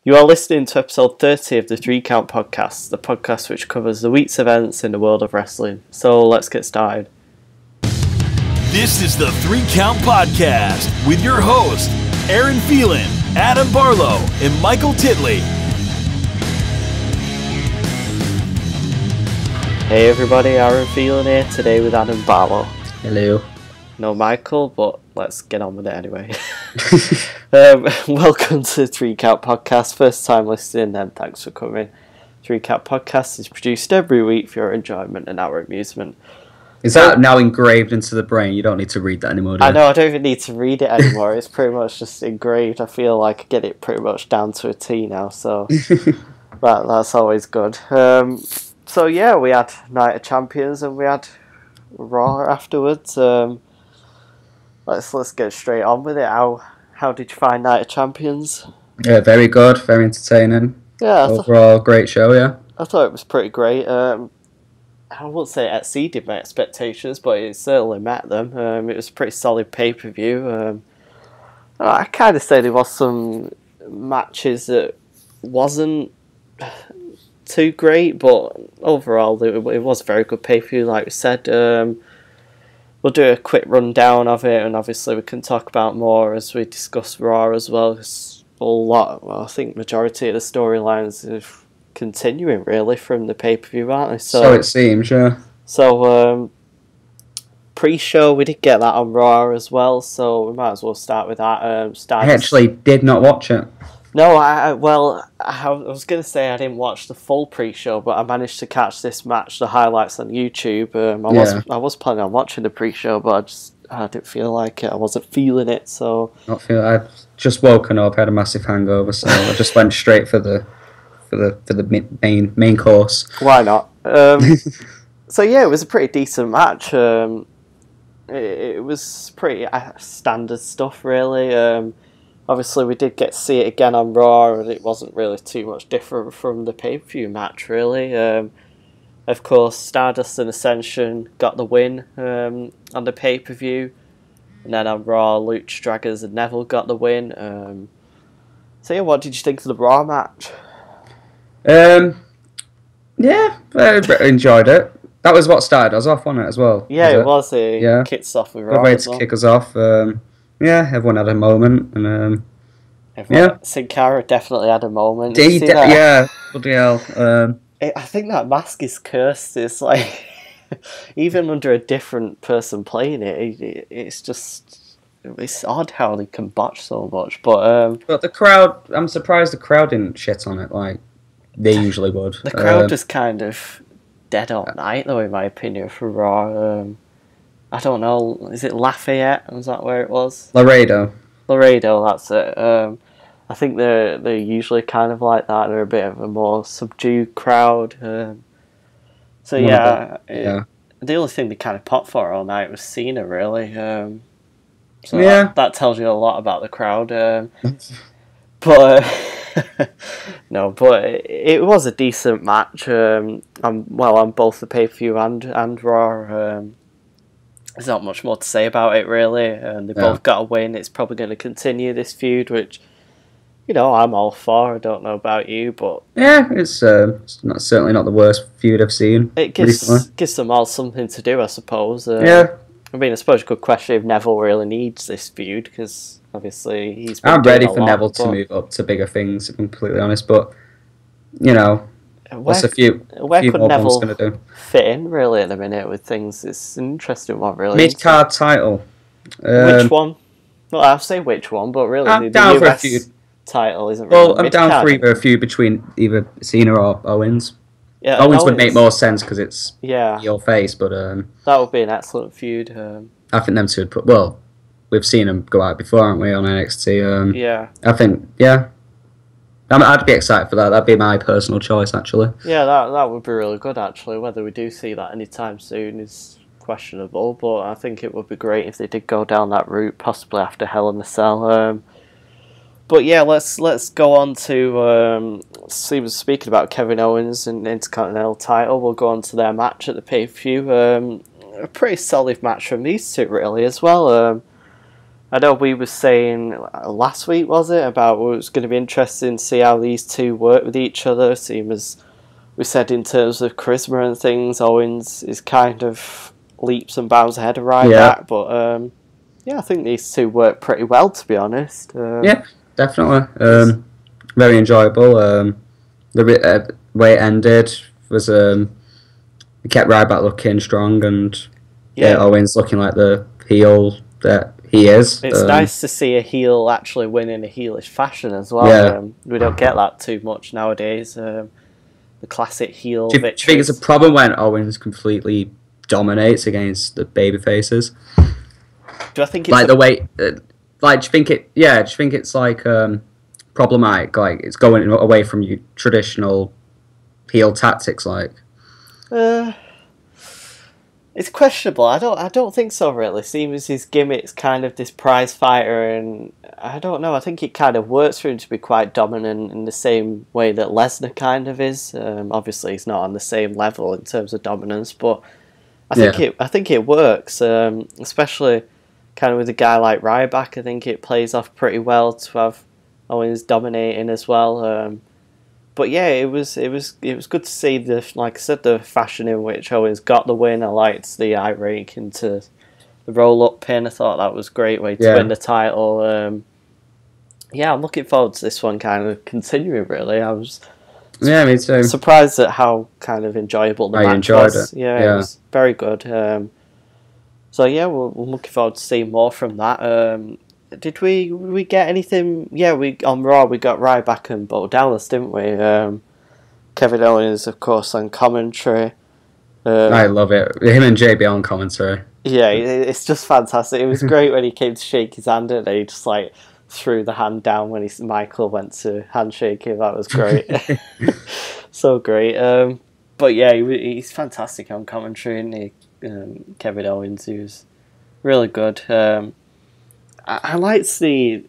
You are listening to episode 30 of the 3 Count Podcast, the podcast which covers the week's events in the world of wrestling. So let's get started. This is the 3 Count Podcast with your hosts, Aaron Phelan, Adam Barlow, and Michael Titley. Hey everybody, Aaron Phelan here, today with Adam Barlow. Hello. No Michael, but let's get on with it anyway. Welcome to the 3 Count Podcast. First time listening, then thanks for coming. 3 Count Podcast is produced every week for your enjoyment and our amusement. Is that now engraved into the brain? You don't need to read that anymore, do you? I know, I don't even need to read it anymore. It's pretty much just engraved. I feel like I get it pretty much down to a T now, so that's always good. So yeah, we had Night of Champions and we had Raw afterwards. Let's get straight on with it. How did you find Night of Champions? Yeah, very good, very entertaining. Yeah, overall great show. Yeah, I thought it was pretty great. I won't say it exceeded my expectations, but it certainly met them. It was a pretty solid pay-per-view. I kind of say there was some matches that wasn't too great, but overall it was a very good pay-per-view, like we said. We'll do a quick rundown of it, and obviously we can talk about more as we discuss Raw as well. It's I think majority of the storylines are continuing really from the pay-per-view, aren't they? So it seems, yeah. So pre-show we did get that on Raw as well, so we might as well start with that. I actually did not watch it. No, I was going to say I didn't watch the full pre-show, but I managed to catch this match, the highlights on YouTube. I was planning on watching the pre-show, but I didn't feel like it. I wasn't feeling it, so... I'd just woken up, had a massive hangover, so I just went straight for the main course. Why not? So yeah, it was a pretty decent match. It was pretty standard stuff, really. Obviously, we did get to see it again on Raw, and it wasn't really too much different from the pay-per-view match, really. Of course, Stardust and Ascension got the win on the pay-per-view, and then on Raw, Luke Draggers and Neville got the win. So yeah, what did you think of the Raw match? Yeah, I enjoyed it. That was what started us off on it as well. Yeah, it was. It kicked us off with Raw. Good way to kick us off. Yeah, everyone had a moment, and Sin Cara definitely had a moment. Yeah, bloody hell. I think that mask is cursed. It's like even under a different person playing it, it's odd how they can botch so much. But the crowd, I'm surprised the crowd didn't shit on it like they usually would. The crowd was kind of dead on night, though, in my opinion, for Raw. I don't know, is it Lafayette? Was that where it was? Laredo, that's it. I think they're usually kind of like that. They're a bit of a more subdued crowd. So yeah, the only thing they kind of popped for all night was Cena, really. That tells you a lot about the crowd. But it was a decent match. On both the pay-per-view and Raw. There's not much more to say about it, really. They both got a win. It's probably going to continue this feud, which, I'm all for. I don't know about you, but... Yeah, it's certainly not the worst feud I've seen. It gives them all something to do, I suppose. I suppose you could question if Neville really needs this feud, because obviously he's been I'm ready for Neville to move up to bigger things, to be completely honest, but, what's a few more Neville going to do? Fit in, really, at the minute with things? It's an interesting one, really. Mid-card title. Which one? Well, I'll say which one, but really I'm the down US for a feud. Title isn't really I'm down for either a feud between either Cena or Owens. Yeah, Owens would make more sense because it's your face, but... that would be an excellent feud. I think them two would put... Well, we've seen them go out before, haven't we, on NXT? I think, I'd be excited for that. That'd be my personal choice, actually. Yeah, that would be really good, actually. Whether we do see that anytime soon is questionable, but I think it would be great if they did go down that route, possibly after Hell in a Cell. But yeah, let's go on to speaking about Kevin Owens and Intercontinental title. We'll go on to their match at the pay-per-view. A pretty solid match from these two, really, as well. I know we were saying last week, was it, about it was going to be interesting to see how these two work with each other. Seeing as we said in terms of charisma and things, Owens is kind of leaps and bounds ahead of Ryback. But I think these two work pretty well, to be honest. Yeah, definitely. Very enjoyable. The way it ended was it kept Ryback looking strong, and Owens looking like the heel that he is. It's nice to see a heel actually win in a heelish fashion as well. Yeah. We don't get that too much nowadays. The classic heel victory. Do you think it's a problem when Owens completely dominates against the baby faces? Do I think it's like the way? Do you think it? Yeah. Do you think it's like problematic? Like it's going away from your traditional heel tactics, like. It's questionable. I don't think so, really. Seems his gimmick's kind of this prize fighter, and I don't know. I think it kind of works for him to be quite dominant in the same way that Lesnar kind of is. Obviously, he's not on the same level in terms of dominance, but I think it works, especially kind of with a guy like Ryback. I think it plays off pretty well to have Owens dominating as well. But yeah, it was good to see like I said, the fashion in which Owens got the win. I liked the eye rake into the roll up pin. I thought that was a great way to win the title. I'm looking forward to this one kind of continuing. Really, I was me too. Surprised at how kind of enjoyable the match was. It was very good. We're looking forward to seeing more from that. Did we get anything? Yeah, on Raw we got Ryback and Bo Dallas, didn't we? Kevin Owens, of course, on commentary. I love it. Him and JB on commentary. Yeah, it's just fantastic. It was great when he came to shake his hand and he just like threw the hand down when Michael went to handshake him. That was great. So great. But yeah, he's fantastic on commentary, and Kevin Owens, he was really good. I liked the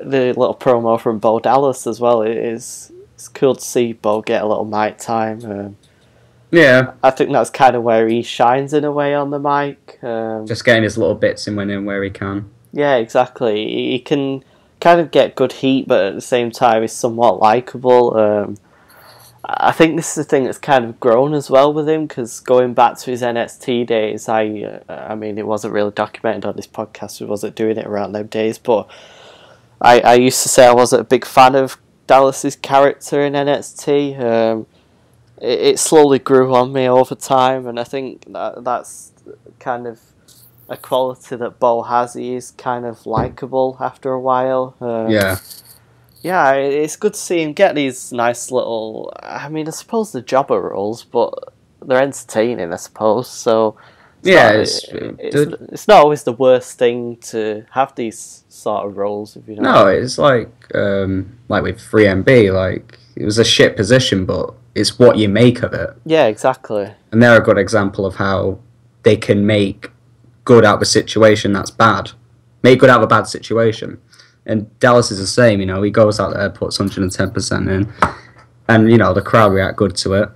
little promo from Bo Dallas as well. It's cool to see Bo get a little mic time. I think that's kind of where he shines in a way on the mic. Just getting his little bits in where he can. Yeah, exactly. He can kind of get good heat, but at the same time he's somewhat likeable. I think this is the thing that's kind of grown as well with him, because going back to his NXT days, I mean, it wasn't really documented on this podcast, we wasn't doing it around them days, but I used to say I wasn't a big fan of Dallas's character in NXT. It slowly grew on me over time, and I think that's kind of a quality that Bo has. He is kind of likeable after a while. Yeah, it's good to see him get these nice little... I mean, I suppose they're jobber roles, but they're entertaining, I suppose. So it's not always the worst thing to have these sort of roles, if you know. No, it's like with 3MB, like it was a shit position, but it's what you make of it. Yeah, exactly. And they're a good example of how they can make good out of a situation that's bad. Make good out of a bad situation. And Dallas is the same, he goes out there, puts 110% in, and, the crowd react good to it.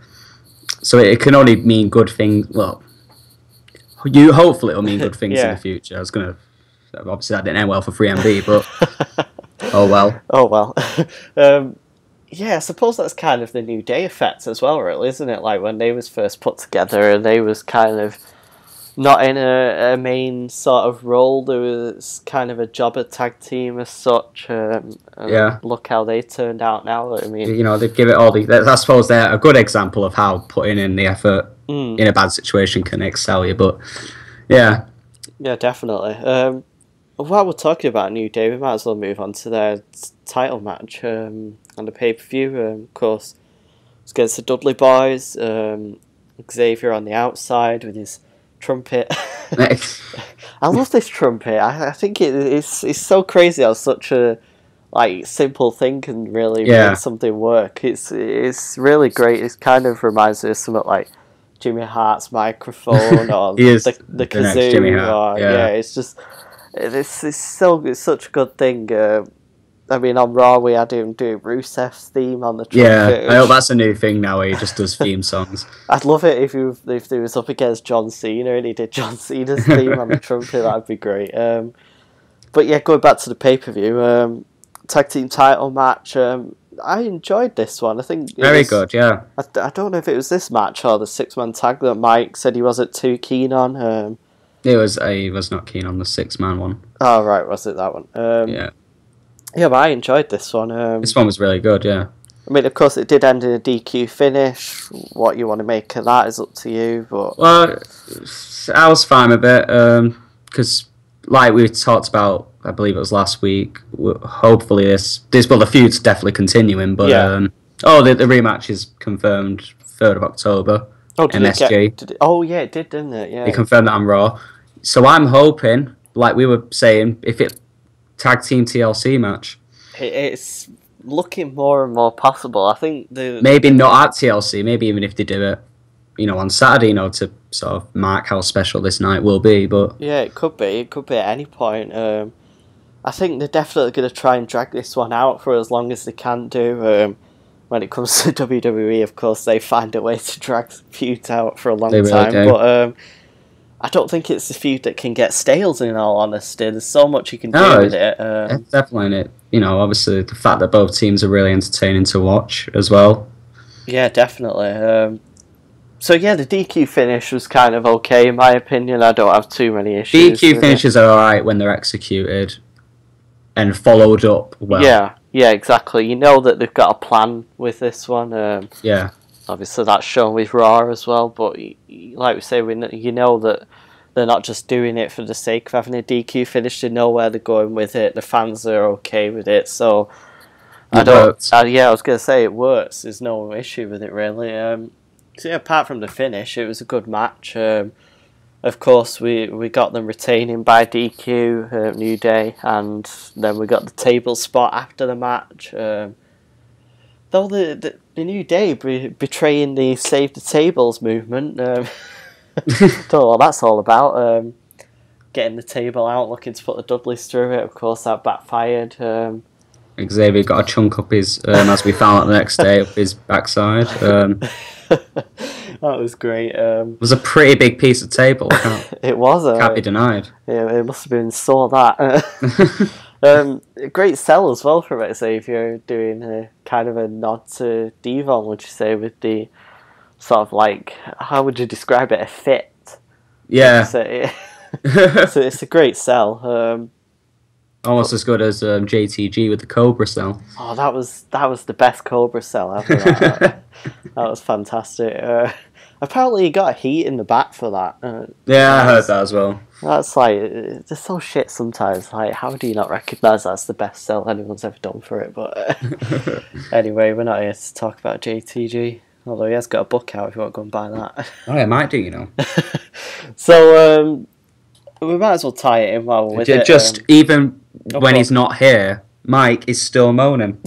So it can only mean good things. Well, hopefully it'll mean good things in the future. Obviously that didn't end well for 3MB, but oh well. Oh well. I suppose that's kind of the New Day effect as well, really, isn't it? Like when they was first put together and they was kind of not in a main sort of role. There was kind of a jobber tag team as such. Look how they turned out now. I mean, they give it all. I suppose they're a good example of how putting in the effort in a bad situation can excel you. But yeah, definitely. While we're talking about New Day, we might as well move on to their title match on the pay-per-view. Of course, it's against the Dudley Boys. Xavier on the outside with his trumpet. I love this trumpet. I think it's so crazy how such a simple thing can really make something work. It's really great. It kind of reminds me of something like Jimmy Hart's microphone or the kazoo. It's just it's such a good thing. I mean, on Raw we had him do Rusev's theme on the trumpet. I hope that's a new thing now where he just does theme songs. I'd love it if he was up against John Cena and he did John Cena's theme on the trumpet. That'd be great. But yeah, going back to the pay-per-view, tag team title match, I enjoyed this one. I think Very good, yeah. I don't know if it was this match or the 6-man tag that Mike said he wasn't too keen on. He was not keen on the 6-man one. Oh, right, was it that one? Yeah. Yeah, but I enjoyed this one. This one was really good, yeah. I mean, of course, it did end in a DQ finish. What you want to make of that is up to you. But well, I was fine with it because, like we talked about, I believe it was last week. Hopefully, the feud's definitely continuing. But yeah. The rematch is confirmed 3rd of October. Oh, MSG. Yeah, it did, didn't it? Yeah. They confirmed that on Raw. So I'm hoping, like we were saying, if it tag team TLC match, it's looking more and more possible. I think maybe not at TLC. Maybe even if they do it, on Saturday, to sort of mark how special this night will be. But yeah, it could be. It could be at any point. I think they're definitely going to try and drag this one out for as long as they can do. When it comes to WWE, of course, they find a way to drag the feud out for a long time. Do. But I don't think it's a feud that can get stale, in all honesty. There's so much you can do with it. Definitely. Obviously, the fact that both teams are really entertaining to watch as well. Yeah, definitely. So yeah, the DQ finish was kind of okay, in my opinion. I don't have too many issues. DQ finishes are alright when they're executed and followed up well. Yeah, exactly. You know that they've got a plan with this one. Yeah. Obviously, that's shown with Raw as well, but like we say, you know that they're not just doing it for the sake of having a DQ finish. They know where they're going with it. The fans are okay with it, so I was going to say it works. There's no issue with it, really. So yeah, apart from the finish, it was a good match. Of course, we got them retaining by DQ, New Day, and then we got the table spot after the match. Though the New Day betraying the Save the Tables movement. Don't know what that's all about. Getting the table out, looking to put the Dudleys through it. Of course, that backfired. Xavier got a chunk up his, as we found out the next day, up his backside. That was great. It was a pretty big piece of table. It was. Can't be denied. Yeah, it must have been sore that. Great sell as well from Xavier, doing kind of a nod to Devon, would you say, with the sort of like, how would you describe it, a fit? Yeah. So it's a great sell. Almost as good as JTG with the Cobra sell. Oh, that was the best Cobra sell ever. That was fantastic. Apparently, he got heat in the back for that. I heard that as well. That's like, they're so shit sometimes. Like, how do you not recognise that's the best sell anyone's ever done for it? But anyway, we're not here to talk about JTG. Although he has got a book out if you want to go and buy that. Oh, I might do, So, we might as well tie it in while we're with it. Just even when he's not here, Mike is still moaning.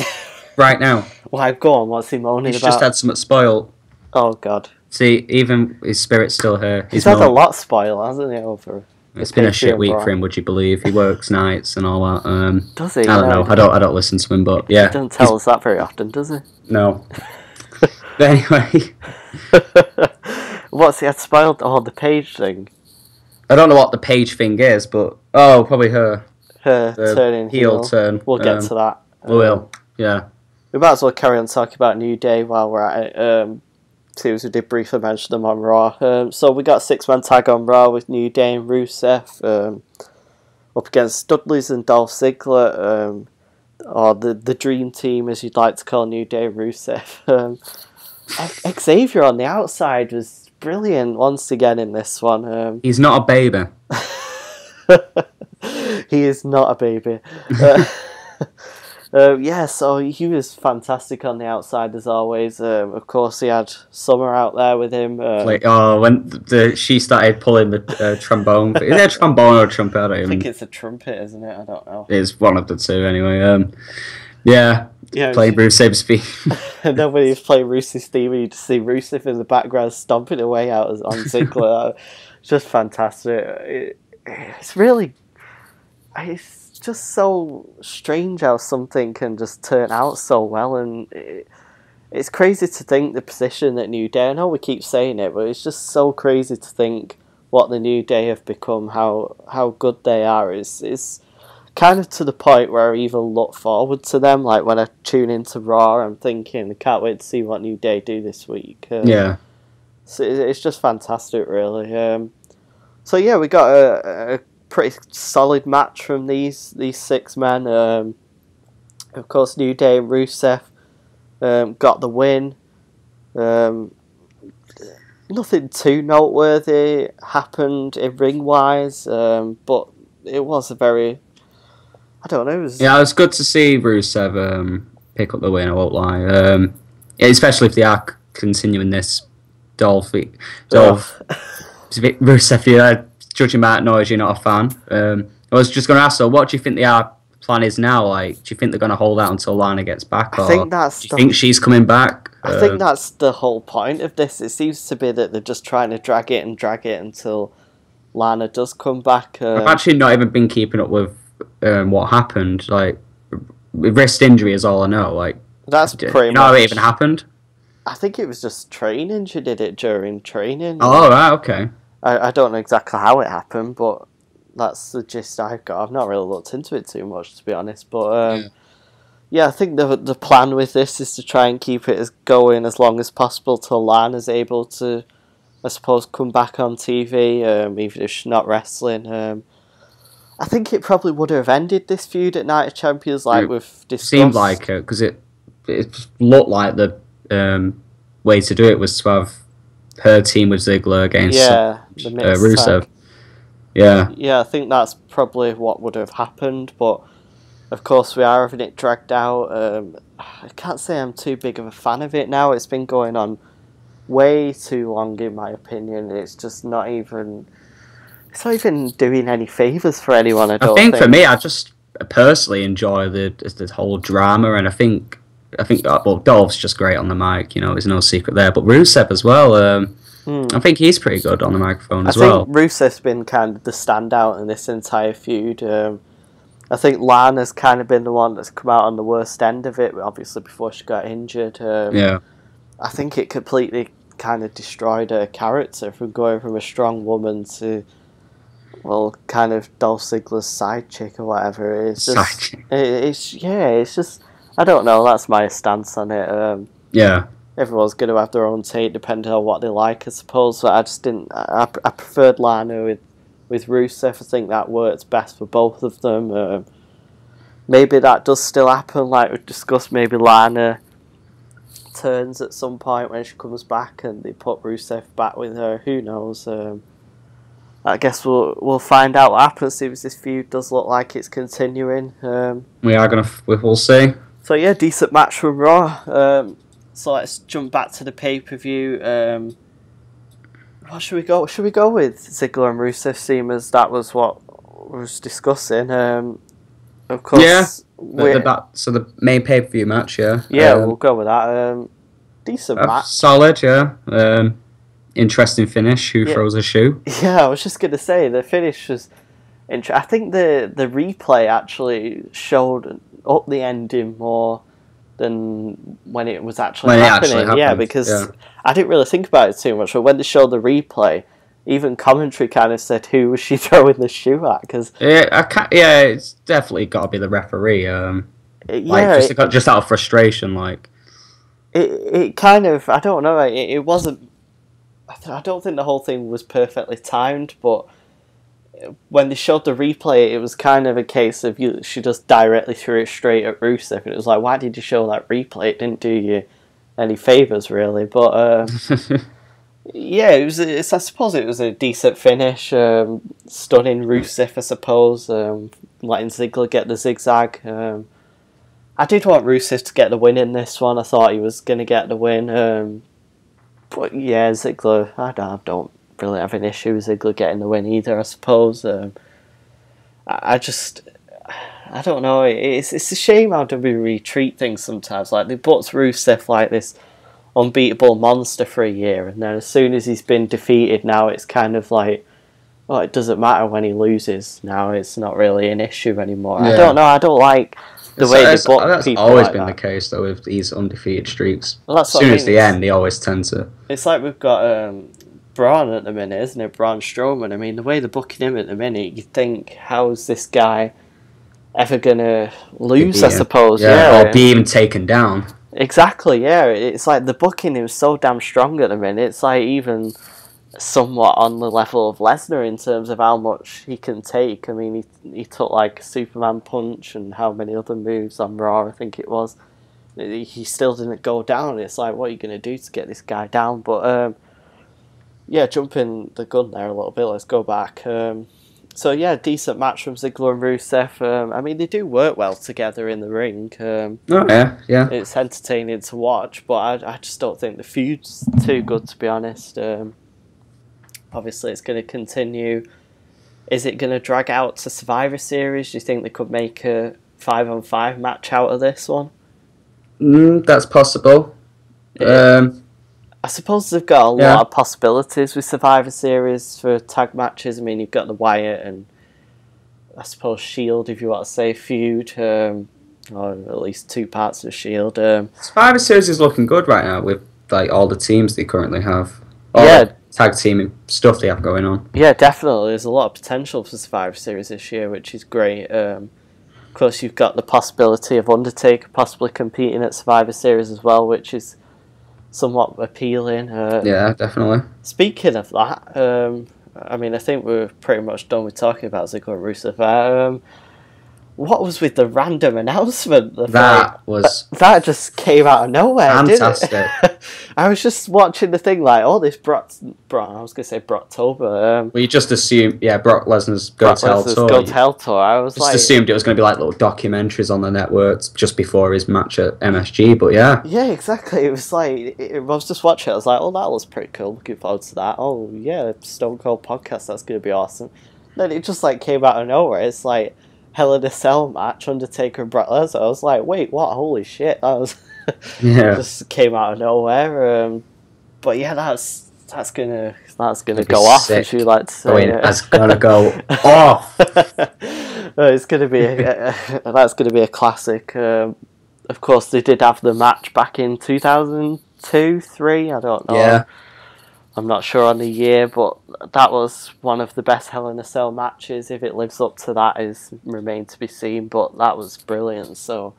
Right now. Well, go on, what's he moaning He's about? just had something spoiled. Oh, God. See, even his spirit's still here. He's had a lot spoiled, hasn't he, over... It's been a shit week for him, would you believe? He works nights and all that. Does he? I don't know. I don't listen to him, but yeah. He doesn't tell us that very often, does he? No. But anyway. What's he had spoiled? Oh, the Paige thing. I don't know what the Paige thing is, but... Oh, probably her. Her turning heel. Turn. We'll get to that. We will, yeah. We might as well carry on talking about New Day while we're at it. Seems we did briefly mention them on Raw. So we got a 6-man tag on Raw with New Day and Rusev up against Dudleys and Dolph Ziggler, or the Dream Team, as you'd like to call New Day and Rusev. Xavier on the outside was brilliant once again in this one. He's not a baby. He is not a baby. So he was fantastic on the outside as always. Of course, he had Summer out there with him. When she started pulling the trombone. Is it a trombone or a trumpet? I think it's a trumpet, isn't it? I don't know. It's one of the two anyway. Playing Rusev's theme. Nobody's playing Rusev's theme, and you just see Rusev in the background stomping away out on Ziggler. Just fantastic. It's really... It's just so strange how something can just turn out so well, and it's crazy to think the position that New Day, I know we keep saying it, but it's just so crazy to think what the New Day have become, how good they are. It's kind of to the point where I even look forward to them. Like when I tune into Raw, I'm thinking I can't wait to see what New Day do this week. Yeah. So it's just fantastic, really. So yeah, we got a pretty solid match from these 6 men. Of course, New Day and Rusev got the win. Nothing too noteworthy happened in ring-wise, but it was a very... I don't know. It was good to see Rusev pick up the win, I won't lie. Especially if they are continuing this Rusev, judging by that noise, you're not a fan. I was just going to ask, so what do you think their plan is now? Like, do you think they're going to hold out until Lana gets back? Or do you think she's coming back? I think that's the whole point of this. It seems to be that they're just trying to drag it until Lana does come back. I've actually not even been keeping up with what happened. Like, wrist injury is all I know. Like, that's pretty much... You know how it even happened? I think it was just training. She did it during training. Oh, right, okay. I don't know exactly how it happened, but that's the gist I've got. I've not really looked into it too much, to be honest. But yeah, I think the plan with this is to try and keep it going as long as possible till Lana's able to, I suppose, come back on TV, even if she's not wrestling. I think it probably would have ended this feud at Night of Champions, like we've discussed. Seemed like it, because it looked like the way to do it was to have her team with Ziggler against Rusev. Tag. Yeah, I think that's probably what would have happened, but of course we are having it dragged out. I can't say I'm too big of a fan of it now. It's been going on way too long, in my opinion. It's just not even... It's not even doing any favours for anyone, I think. For me, I just personally enjoy the whole drama, and I think Dolph's just great on the mic, there's no secret there. But Rusev as well, I think he's pretty good on the microphone as well. I think Rusev's been kind of the standout in this entire feud. I think Lana's kind of been the one that's come out on the worst end of it, obviously before she got injured. I think it completely kind of destroyed her character from going from a strong woman to... Well, kind of Dolph Ziggler's side chick or whatever. It's just, it's just, I don't know. That's my stance on it. Everyone's going to have their own take depending on what they like, I suppose. But I just didn't. I preferred Lana with Rusev. I think that works best for both of them. Maybe that does still happen, like we discussed. Maybe Lana turns at some point when she comes back, and they put Rusev back with her. Who knows? I guess we'll find out what happens if this feud does look like it's continuing. We'll see. So yeah, decent match from Raw. So let's jump back to the pay-per-view. What should we go? Should we go with Ziggler and Rusev? Seeing as that was what we was discussing. Of course. Yeah. So the main pay-per-view match. Yeah. Yeah, we'll go with that. Decent match. Solid. Yeah. Interesting finish. Who throws a shoe? Yeah, I was just gonna say the finish was. I think the replay actually showed up the ending more than when it was actually happening. Yeah, because I didn't really think about it too much. But when they showed the replay, even commentary kind of said, "Who was she throwing the shoe at?" Because it's definitely got to be the referee. Just out of frustration, like it kind of. I don't know. It wasn't. I don't think the whole thing was perfectly timed, but when they showed the replay, it was kind of a case of she just directly threw it straight at Rusev, and it was like, why did you show that replay? It didn't do you any favours, really. But yeah, I suppose it was a decent finish, stunning Rusev, I suppose, letting Ziggler get the zigzag. I did want Rusev to get the win in this one. I thought he was going to get the win. But yeah, Ziggler, I don't really have an issue with Ziggler getting the win either, I suppose. I don't know. It's a shame how WWE treat things sometimes. Like, they put Rusev like this unbeatable monster for a year, and then as soon as he's been defeated, now it's kind of like, oh, it doesn't matter when he loses. Now it's not really an issue anymore. Yeah. I don't know. I don't like the way they book people. That's always been the case, though, with these undefeated streaks. Well, as soon as they end, they always tend to... It's like we've got Braun at the minute, isn't it? Braun Strowman. I mean, the way they're booking him at the minute, you think, how's this guy ever gonna lose, Be I beaten. suppose. Yeah, Yeah, or be even taken down. exactly. Yeah, it's like the booking is so damn strong at the minute. It's like even somewhat on the level of Lesnar in terms of how much he can take. I mean, he took like a Superman punch and how many other moves on Raw, I think it was. He still didn't go down. It's like, what are you going to do to get this guy down? But yeah, jumping the gun there a little bit, let's go back. So yeah, decent match from Ziggler and Rusev. I mean, they do work well together in the ring. Oh yeah, yeah. It's entertaining to watch, but I just don't think the feud's too good, to be honest. Obviously, it's going to continue. Is it going to drag out to Survivor Series? Do you think they could make a 5-on-5 match out of this one? That's possible. I suppose they've got a lot of possibilities with Survivor Series for tag matches. I mean, you've got the Wyatt and I suppose Shield, if you want to say feud, or at least two parts of Shield. Survivor Series is looking good right now with like all the teams they currently have. All Yeah. the tag team stuff they have going on. Yeah, definitely. There's a lot of potential for Survivor Series this year, which is great. Of course, you've got the possibility of Undertaker possibly competing at Survivor Series as well, which is somewhat appealing. Yeah, definitely. Speaking of that, I mean, I think we're pretty much done with talking about Ziggler and Rusev. What was with the random announcement? That just came out of nowhere, fantastic. didn't it? I was just watching the thing like, oh, this I was going to say Brocktober. Well, you just assumed, Brock Lesnar's Go to Hell tour. I was just assumed it was going to be like little documentaries on the networks just before his match at MSG, but yeah. Yeah, exactly. It was like, I was just watching it, I was like, oh, that looks pretty cool, looking forward to that. Oh, yeah, Stone Cold podcast, that's going to be awesome. Then it just like came out of nowhere. It's like, Hell in a Cell match, Undertaker and Brock Lesnar. I was like, wait, what? Holy shit! That was just came out of nowhere. But yeah, that's gonna go off, as you like to say. That's gonna go off. It's gonna be that's gonna be a classic. Of course, they did have the match back in 2002, 3. I don't know. Yeah. I'm not sure on the year, but that was one of the best Hell in a Cell matches. If it lives up to that, is remain to be seen. But that was brilliant. So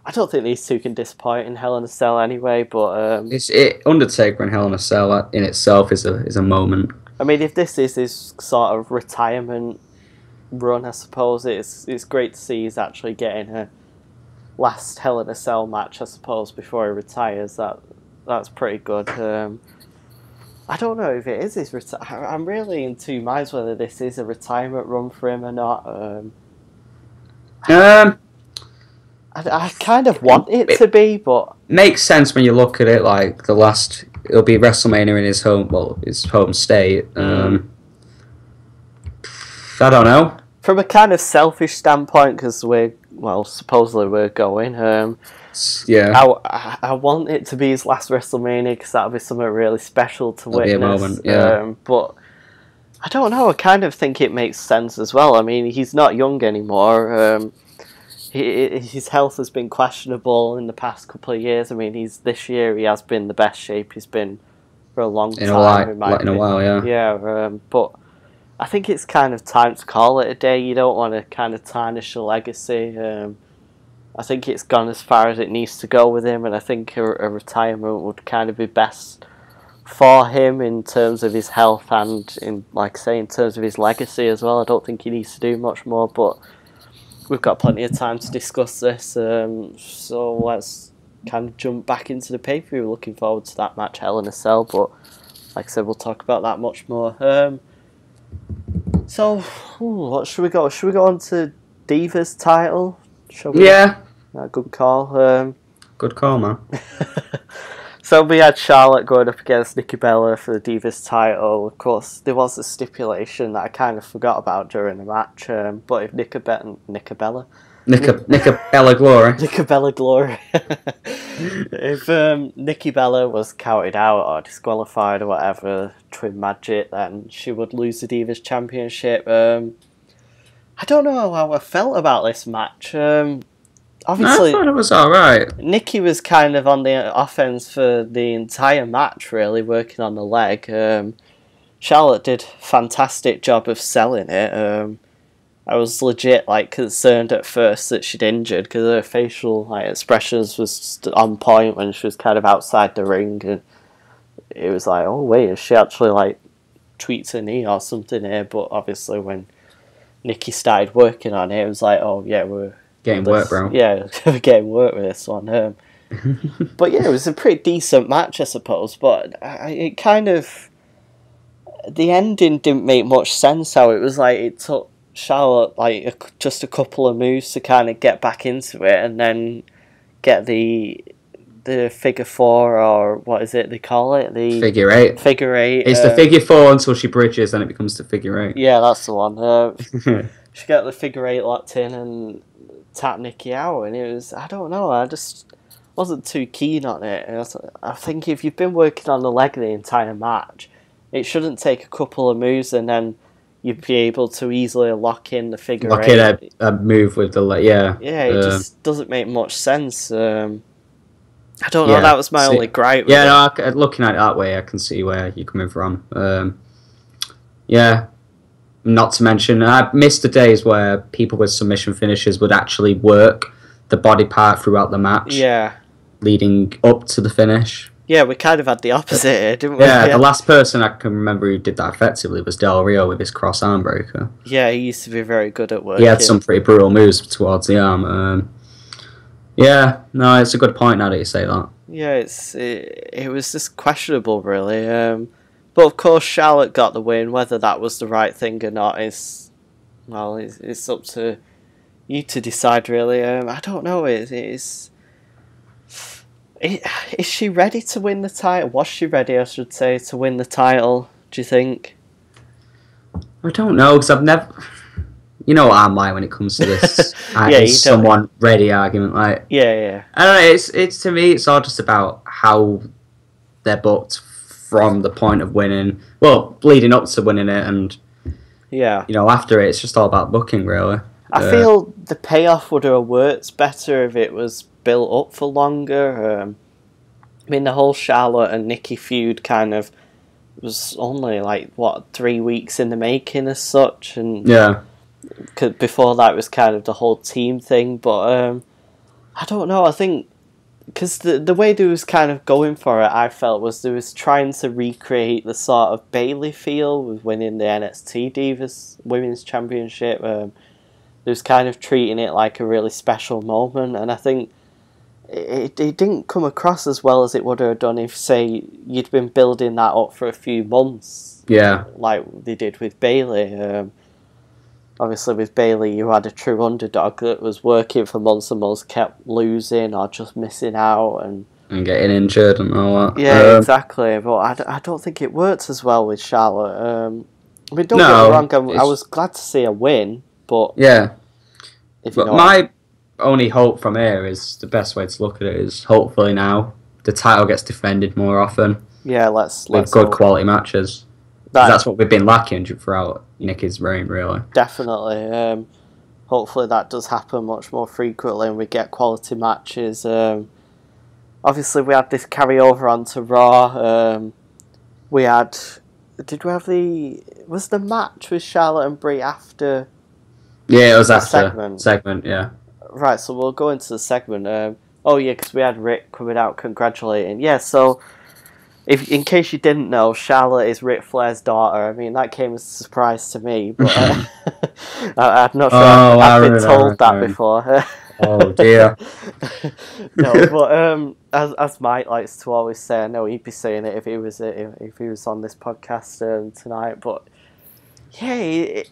I don't think these two can disappoint in Hell in a Cell anyway. But Undertaker and Hell in a Cell in itself is a moment. I mean, if this is his sort of retirement run, I suppose it's great to see he's actually getting a last Hell in a Cell match, I suppose, before he retires. That's pretty good. I don't know if it is his I'm really in two minds whether this is a retirement run for him or not. I kind of want it to be, but makes sense when you look at it. Like it'll be WrestleMania in his home state. I don't know. From a kind of selfish standpoint, because supposedly we're going. I want it to be his last WrestleMania because that'll be something really special to witness. Be a moment, yeah. But I don't know. I kind of think it makes sense as well. I mean, he's not young anymore. His health has been questionable in the past couple of years. I mean, this year he has been the best shape he's been for a long time. In a while, yeah. Yeah, but I think it's kind of time to call it a day. You don't want to kind of tarnish a legacy. I think it's gone as far as it needs to go with him, and I think a retirement would kind of be best for him in terms of his health and, in terms of his legacy as well. I don't think he needs to do much more, but we've got plenty of time to discuss this, so let's kind of jump back into the pay-per-view. Looking forward to that match, Hell in a Cell, but like I said, we'll talk about that much more. What should we go? Should we go on to Divas title? Yeah. Good call. Good call, man. So we had Charlotte going up against Nikki Bella for the Divas title. Of course, there was a stipulation that I kind of forgot about during the match. But if Nikki Bella Glory. If Nikki Bella was counted out or disqualified or whatever, Twin Magic, then she would lose the Divas Championship. I don't know how I felt about this match. Obviously, I thought it was alright. Nikki was kind of on the offense for the entire match, really, working on the leg. Charlotte did a fantastic job of selling it. I was legit like concerned at first that she'd injured because her facial like expressions was just on point when she was kind of outside the ring, and it was like, oh wait, is she actually like tweaked her knee or something here? But obviously when Nikki started working on it, it was like, oh yeah, we're Getting work, bro. Yeah, we're getting work with this one. But yeah, it was a pretty decent match, I suppose. But it kind of, the ending didn't make much sense. How it was like it took Charlotte like just a couple of moves to kind of get back into it, and then get the figure four, or what is it they call it? The figure eight. Figure eight. It's the figure four until she bridges, then it becomes the figure eight. Yeah, that's the one. She got the figure eight locked in and tapped Nikki out, and it was, I don't know, I just wasn't too keen on it. And I think if you've been working on the leg the entire match, it shouldn't take a couple of moves and then you'd be able to easily lock in the figure eight. Lock in a move with the leg, yeah. Yeah, it just doesn't make much sense. I don't know, that was my only gripe. Yeah, no, looking at it that way, I can see where you're coming from. Yeah. Not to mention, I missed the days where people with submission finishes would actually work the body part throughout the match. Yeah. Leading up to the finish. Yeah, we kind of had the opposite here, didn't we? Yeah, the last person I can remember who did that effectively was Del Rio with his cross arm breaker. Yeah, he used to be very good at working. He had some pretty brutal moves towards the arm. Yeah, no, it's a good point now that you say that. Yeah, it was just questionable, really. But of course, Charlotte got the win. Whether that was the right thing or not is, well, it's up to you to decide, really. I don't know. Is she ready to win the title? Was she ready, I should say, to win the title? Do you think? I don't know, because I've never. You know what I'm like when it comes to this. Is someone ready argument, like. Yeah. I don't know. It's to me, it's all just about how they're booked from the point of winning, well, leading up to winning it, and after it, it's just all about booking, really. I feel the payoff would have worked better if it was built up for longer. I mean, the whole Charlotte and Nikki feud kind of was only 3 weeks in the making as such, and before that it was kind of the whole team thing. But I don't know. I think. Because the way they was kind of going for it, I felt, was they was trying to recreate the sort of Bayley feel with winning the NXT Divas Women's Championship. They was kind of treating it like a really special moment, and I think it didn't come across as well as it would have done if, say, you'd been building that up for a few months. Yeah. Like they did with Bayley. Obviously, with Bayley, you had a true underdog that was working for months and months, kept losing or just missing out and getting injured and all that. Yeah, exactly. But I don't think it worked as well with Charlotte. I mean, don't get me wrong. I was glad to see a win, but yeah. But my only hope from here is the best way to look at it is hopefully now the title gets defended more often. Yeah, let's with good quality matches. That's what we've been lacking throughout Nikki's reign, really. Definitely. Hopefully that does happen much more frequently and we get quality matches. Obviously, we had this carryover onto Raw. We had... Did we have the... Was the match with Charlotte and Brie after... Yeah, it was after segment, yeah. Right, so we'll go into the segment. Because we had Rick coming out congratulating. Yeah, so... in case you didn't know, Charlotte is Ric Flair's daughter. I mean, that came as a surprise to me, but I'm not sure I've been told that before. Oh dear. No, but as Mike likes to always say, I know he'd be saying it if he was on this podcast tonight. But yeah,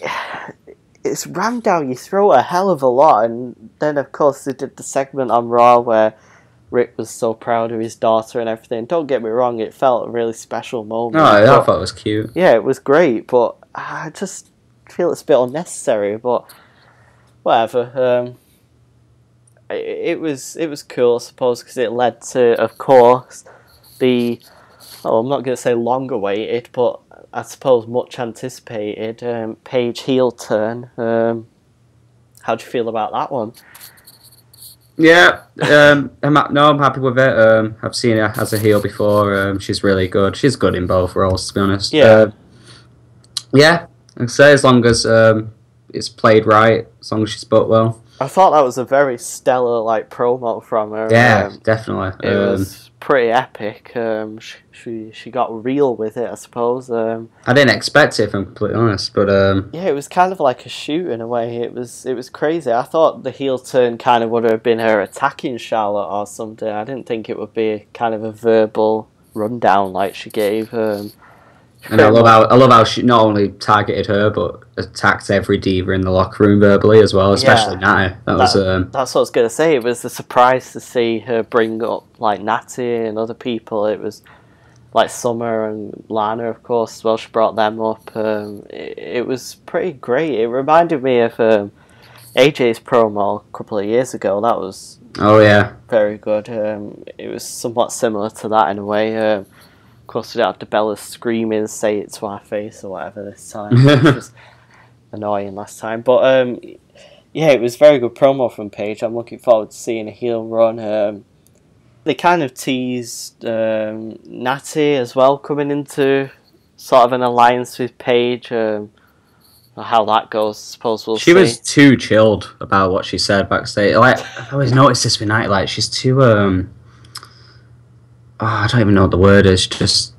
it's rammed down your throat a hell of a lot, and then of course they did the segment on Raw where Rick was so proud of his daughter and everything. Don't get me wrong, it felt a really special moment. No, I thought it was cute. Yeah, it was great, but I just feel it's a bit unnecessary, but whatever. It was cool, I suppose, because it led to, of course, I'm not going to say long awaited, but I suppose much anticipated Paige heel turn. How do you feel about that one? Yeah, I'm happy with it. I've seen her as a heel before. She's really good. She's good in both roles, to be honest. Yeah. Yeah, I'd say as long as it's played right as long as she's booked well. I thought that was a very stellar promo from her. Yeah, definitely. It was pretty epic. She got real with it, I suppose. I didn't expect it, if I'm completely honest, but yeah, it was kind of like a shoot in a way. It was crazy. I thought the heel turn kind of would have been her attacking Charlotte or something. I didn't think it would be kind of a verbal rundown like she gave. And I love how she not only targeted her but attacked every diva in the locker room verbally as well, especially Natty. That's what I was gonna say. It was a surprise to see her bring up Natty and other people. It was like Summer and Lana, of course, as well. She brought them up. It was pretty great. It reminded me of AJ's promo a couple of years ago. That was very good. It was somewhat similar to that in a way. Of course, we don't have the Bella screaming, say it to our face or whatever this time, which was annoying last time. But yeah, it was very good promo from Paige. I'm looking forward to seeing a heel run. They kind of teased Natty as well coming into sort of an alliance with Paige. How that goes, I suppose we'll see. She was too chilled about what she said backstage. Like, I always noticed this with Natty. Like, she's too I don't even know what the word is. Just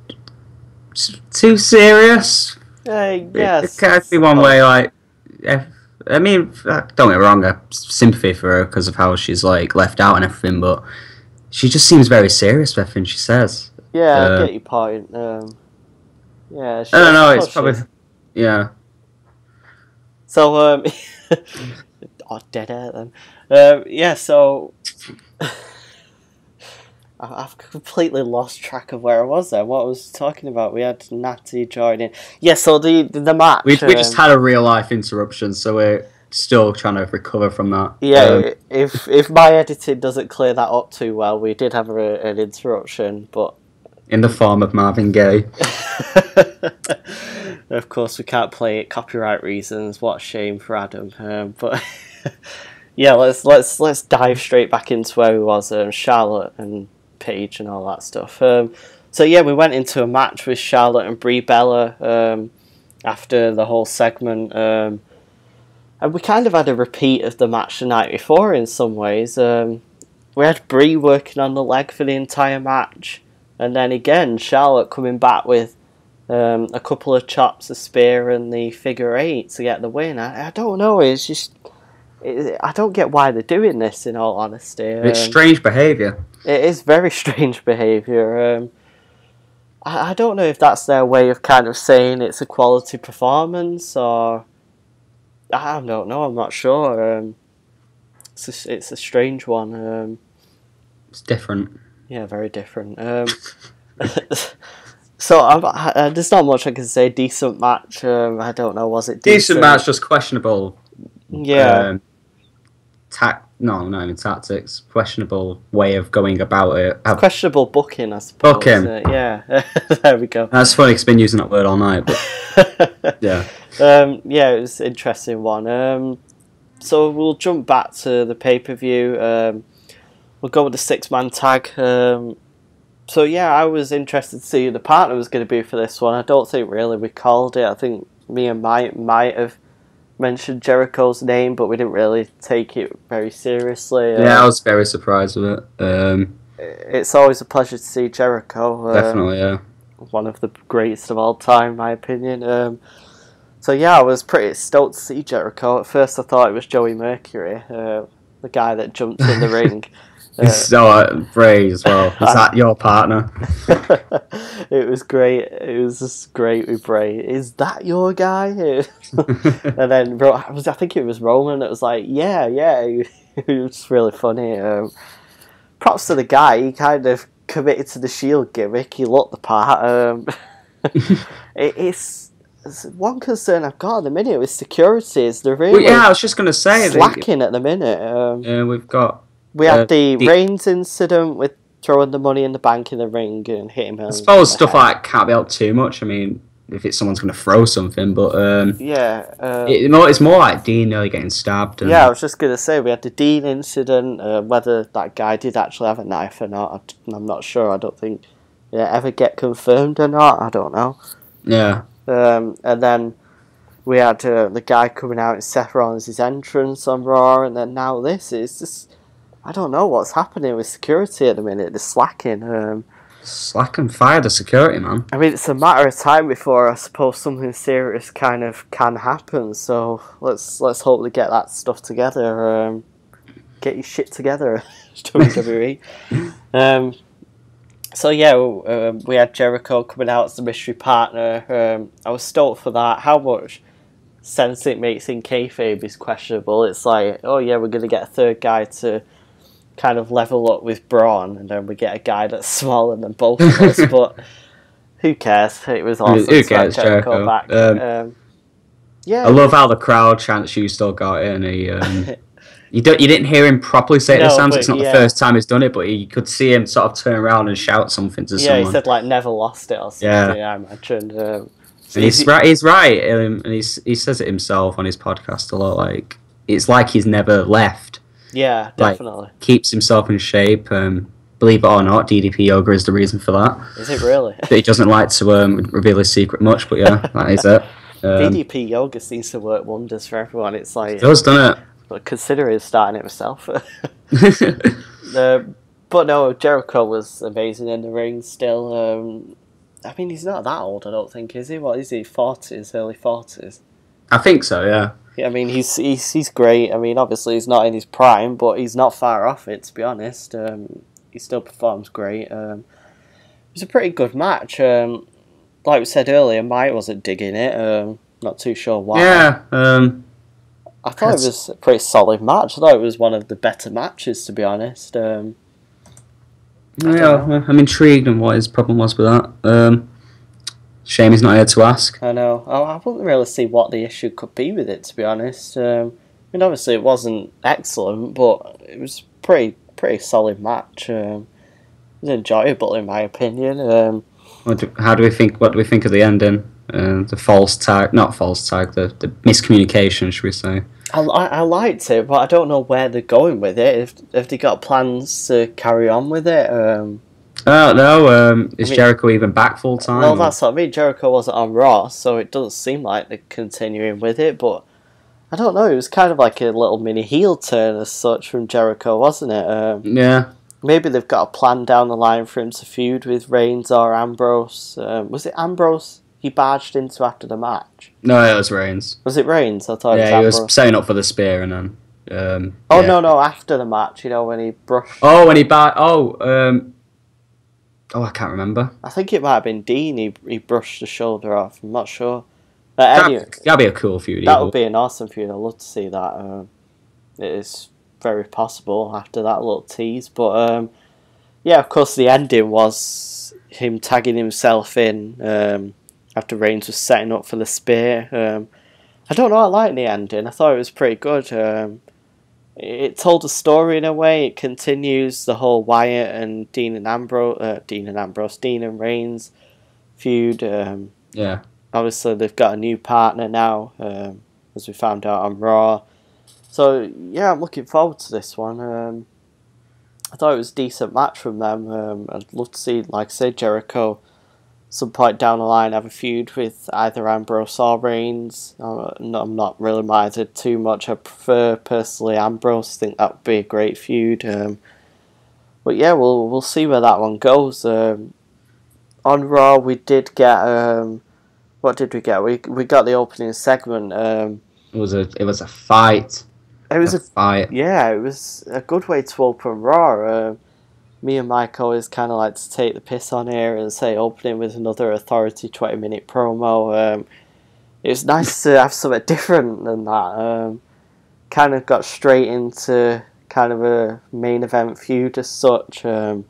too serious. Yes. It can't be one way. Like, I mean, don't get me wrong. I have sympathy for her because of how she's left out and everything, but she just seems very serious with everything she says. Yeah, I get your point. Yeah. I don't know. It's probably So dead air then. Yeah. So. I've completely lost track of where I was there. What I was talking about? We had Natty joining. Yeah, so the match. We just had a real life interruption, so we're still trying to recover from that. Yeah, if my editing doesn't clear that up too well, we did have an interruption, but in the form of Marvin Gaye. Of course, we can't play it, copyright reasons. What a shame for Adam. But yeah, let's dive straight back into where we was. Charlotte and Paige and all that stuff. So yeah, we went into a match with Charlotte and Brie Bella after the whole segment, and we kind of had a repeat of the match the night before in some ways. We had Brie working on the leg for the entire match, and then again Charlotte coming back with a couple of chops, a spear, and the figure eight to get the win. I don't know. It's just I don't get why they're doing this. In all honesty, it's strange behaviour. It is very strange behaviour. I don't know if that's their way of kind of saying it's a quality performance, or I don't know. I'm not sure. It's a strange one. It's different. Yeah, very different. So there's not much I can say. Decent match. I don't know. Was it decent match? Just questionable. Yeah. No, not even tactics. Questionable way of going about it. Questionable booking, I suppose. Booking. Yeah. There we go. That's funny. It's been using that word all night. But yeah. Yeah, it was an interesting one. So we'll jump back to the pay-per-view. We'll go with the 6-man tag. So yeah, I was interested to see who the partner was going to be for this one. I don't think really we called it. I think me and Mike might have mentioned Jericho's name, but we didn't really take it very seriously. Yeah, I was very surprised with it. It's always a pleasure to see Jericho. Definitely, yeah. One of the greatest of all time, in my opinion. So yeah, I was pretty stoked to see Jericho. At first I thought it was Joey Mercury, the guy that jumped in the ring. So Bray as well. Is that your partner? It was great. It was just great with Bray. Is that your guy? And then I think it was Roman that was like, yeah. It was really funny. Props to the guy. He kind of committed to the Shield gimmick. He looked the part. It's one concern I've got at the minute with security is they're really I was just going to say slacking at the minute. We've got. We had the Reigns incident with throwing the money in the bank in the ring and hitting him. I suppose stuff like that can't be helped too much. I mean, if it's someone's going to throw something, but it's more like Dean nearly getting stabbed. Yeah, I was just going to say we had the Dean incident. Whether that guy did actually have a knife or not, I'm not sure. I don't think it ever get confirmed or not. I don't know. Yeah. And then we had the guy coming out in Seth Rollins' entrance on Raw, and then now this. It's just, I don't know what's happening with security at the minute. They're slacking. Slack and fire the security, man. I mean, it's a matter of time before I suppose something serious kind of can happen. So let's hope they get that stuff together. Get your shit together, WWE. So yeah, we had Jericho coming out as the mystery partner. I was stoked for that. How much sense it makes in kayfabe is questionable. It's like, oh yeah, we're going to get a third guy to kind of level up with Braun, and then we get a guy that's smaller than both of us, but who cares? It was awesome. Who cares, Jericho? Back. Yeah, I love how the crowd chants "You still got it," and you didn't hear him properly say it this time. So it's not the first time he's done it, but you could see him sort of turn around and shout something to someone. Yeah, he said like never lost it or something. Yeah, I imagine. So he's right. He's right, and he says it himself on his podcast a lot. Like it's like he's never left. Yeah, definitely. Like, keeps himself in shape. Believe it or not, DDP yoga is the reason for that. Is it really? But he doesn't like to reveal his secret much. But yeah, that is it. DDP yoga seems to work wonders for everyone. It's like it does, doesn't it? But considering starting it myself. But no, Jericho was amazing in the ring still. I mean, he's not that old, I don't think, is he? What is he, 40s, early 40s? I think so, yeah. I mean, he's great. I mean, obviously he's not in his prime, but he's not far off it, to be honest. He still performs great. It was a pretty good match. Like we said earlier, Mike wasn't digging it. Not too sure why. Yeah, I thought it was a pretty solid match. I thought it was one of the better matches, to be honest. I'm intrigued on what his problem was with that. Shame he's not here to ask. I know. I wouldn't really see what the issue could be with it, to be honest. I mean, obviously it wasn't excellent, but it was pretty solid match. It was enjoyable, in my opinion. What do we think of the ending? The not false tag, the miscommunication, should we say? I liked it, but I don't know where they're going with it. If they got plans to carry on with it. I don't know. Is Jericho even back full time? Well, that's what I mean. Jericho wasn't on Raw, so it doesn't seem like they're continuing with it. But I don't know. It was kind of like a little mini heel turn as such from Jericho, wasn't it? Yeah. Maybe they've got a plan down the line for him to feud with Reigns or Ambrose. Was it Ambrose he barged into after the match? No, it was Reigns. Was it Reigns? I thought it was Ambrose. Ambrose. He was setting up for the spear and then... No, after the match, when he brushed... Oh, when he I can't remember. I think it might have been Dean he brushed the shoulder off. I'm not sure. That'd be a cool feud. That would be an awesome feud. I'd love to see that. It is very possible after that little tease. But, yeah, of course, the ending was him tagging himself in after Reigns was setting up for the spear. I don't know, I liked the ending. I thought it was pretty good. It told a story in a way. It continues the whole Wyatt and Dean and Reigns feud. Yeah. Obviously, they've got a new partner now, as we found out on Raw. So, yeah, I'm looking forward to this one. I thought it was a decent match from them. I'd love to see, like I said, Jericho some point down the line have a feud with either Ambrose or Reigns. I'm not really minded too much. I prefer, personally, Ambrose. I think that would be a great feud. But yeah, we'll see where that one goes. On Raw, we did get... what did we get? We got the opening segment. It was a fight. It was a fight. Yeah, it was a good way to open Raw. Me and Mike always kind of like to take the piss on here and say opening with another Authority 20-minute promo. It was nice to have something different than that. Kind of got straight into kind of a main event feud as such. A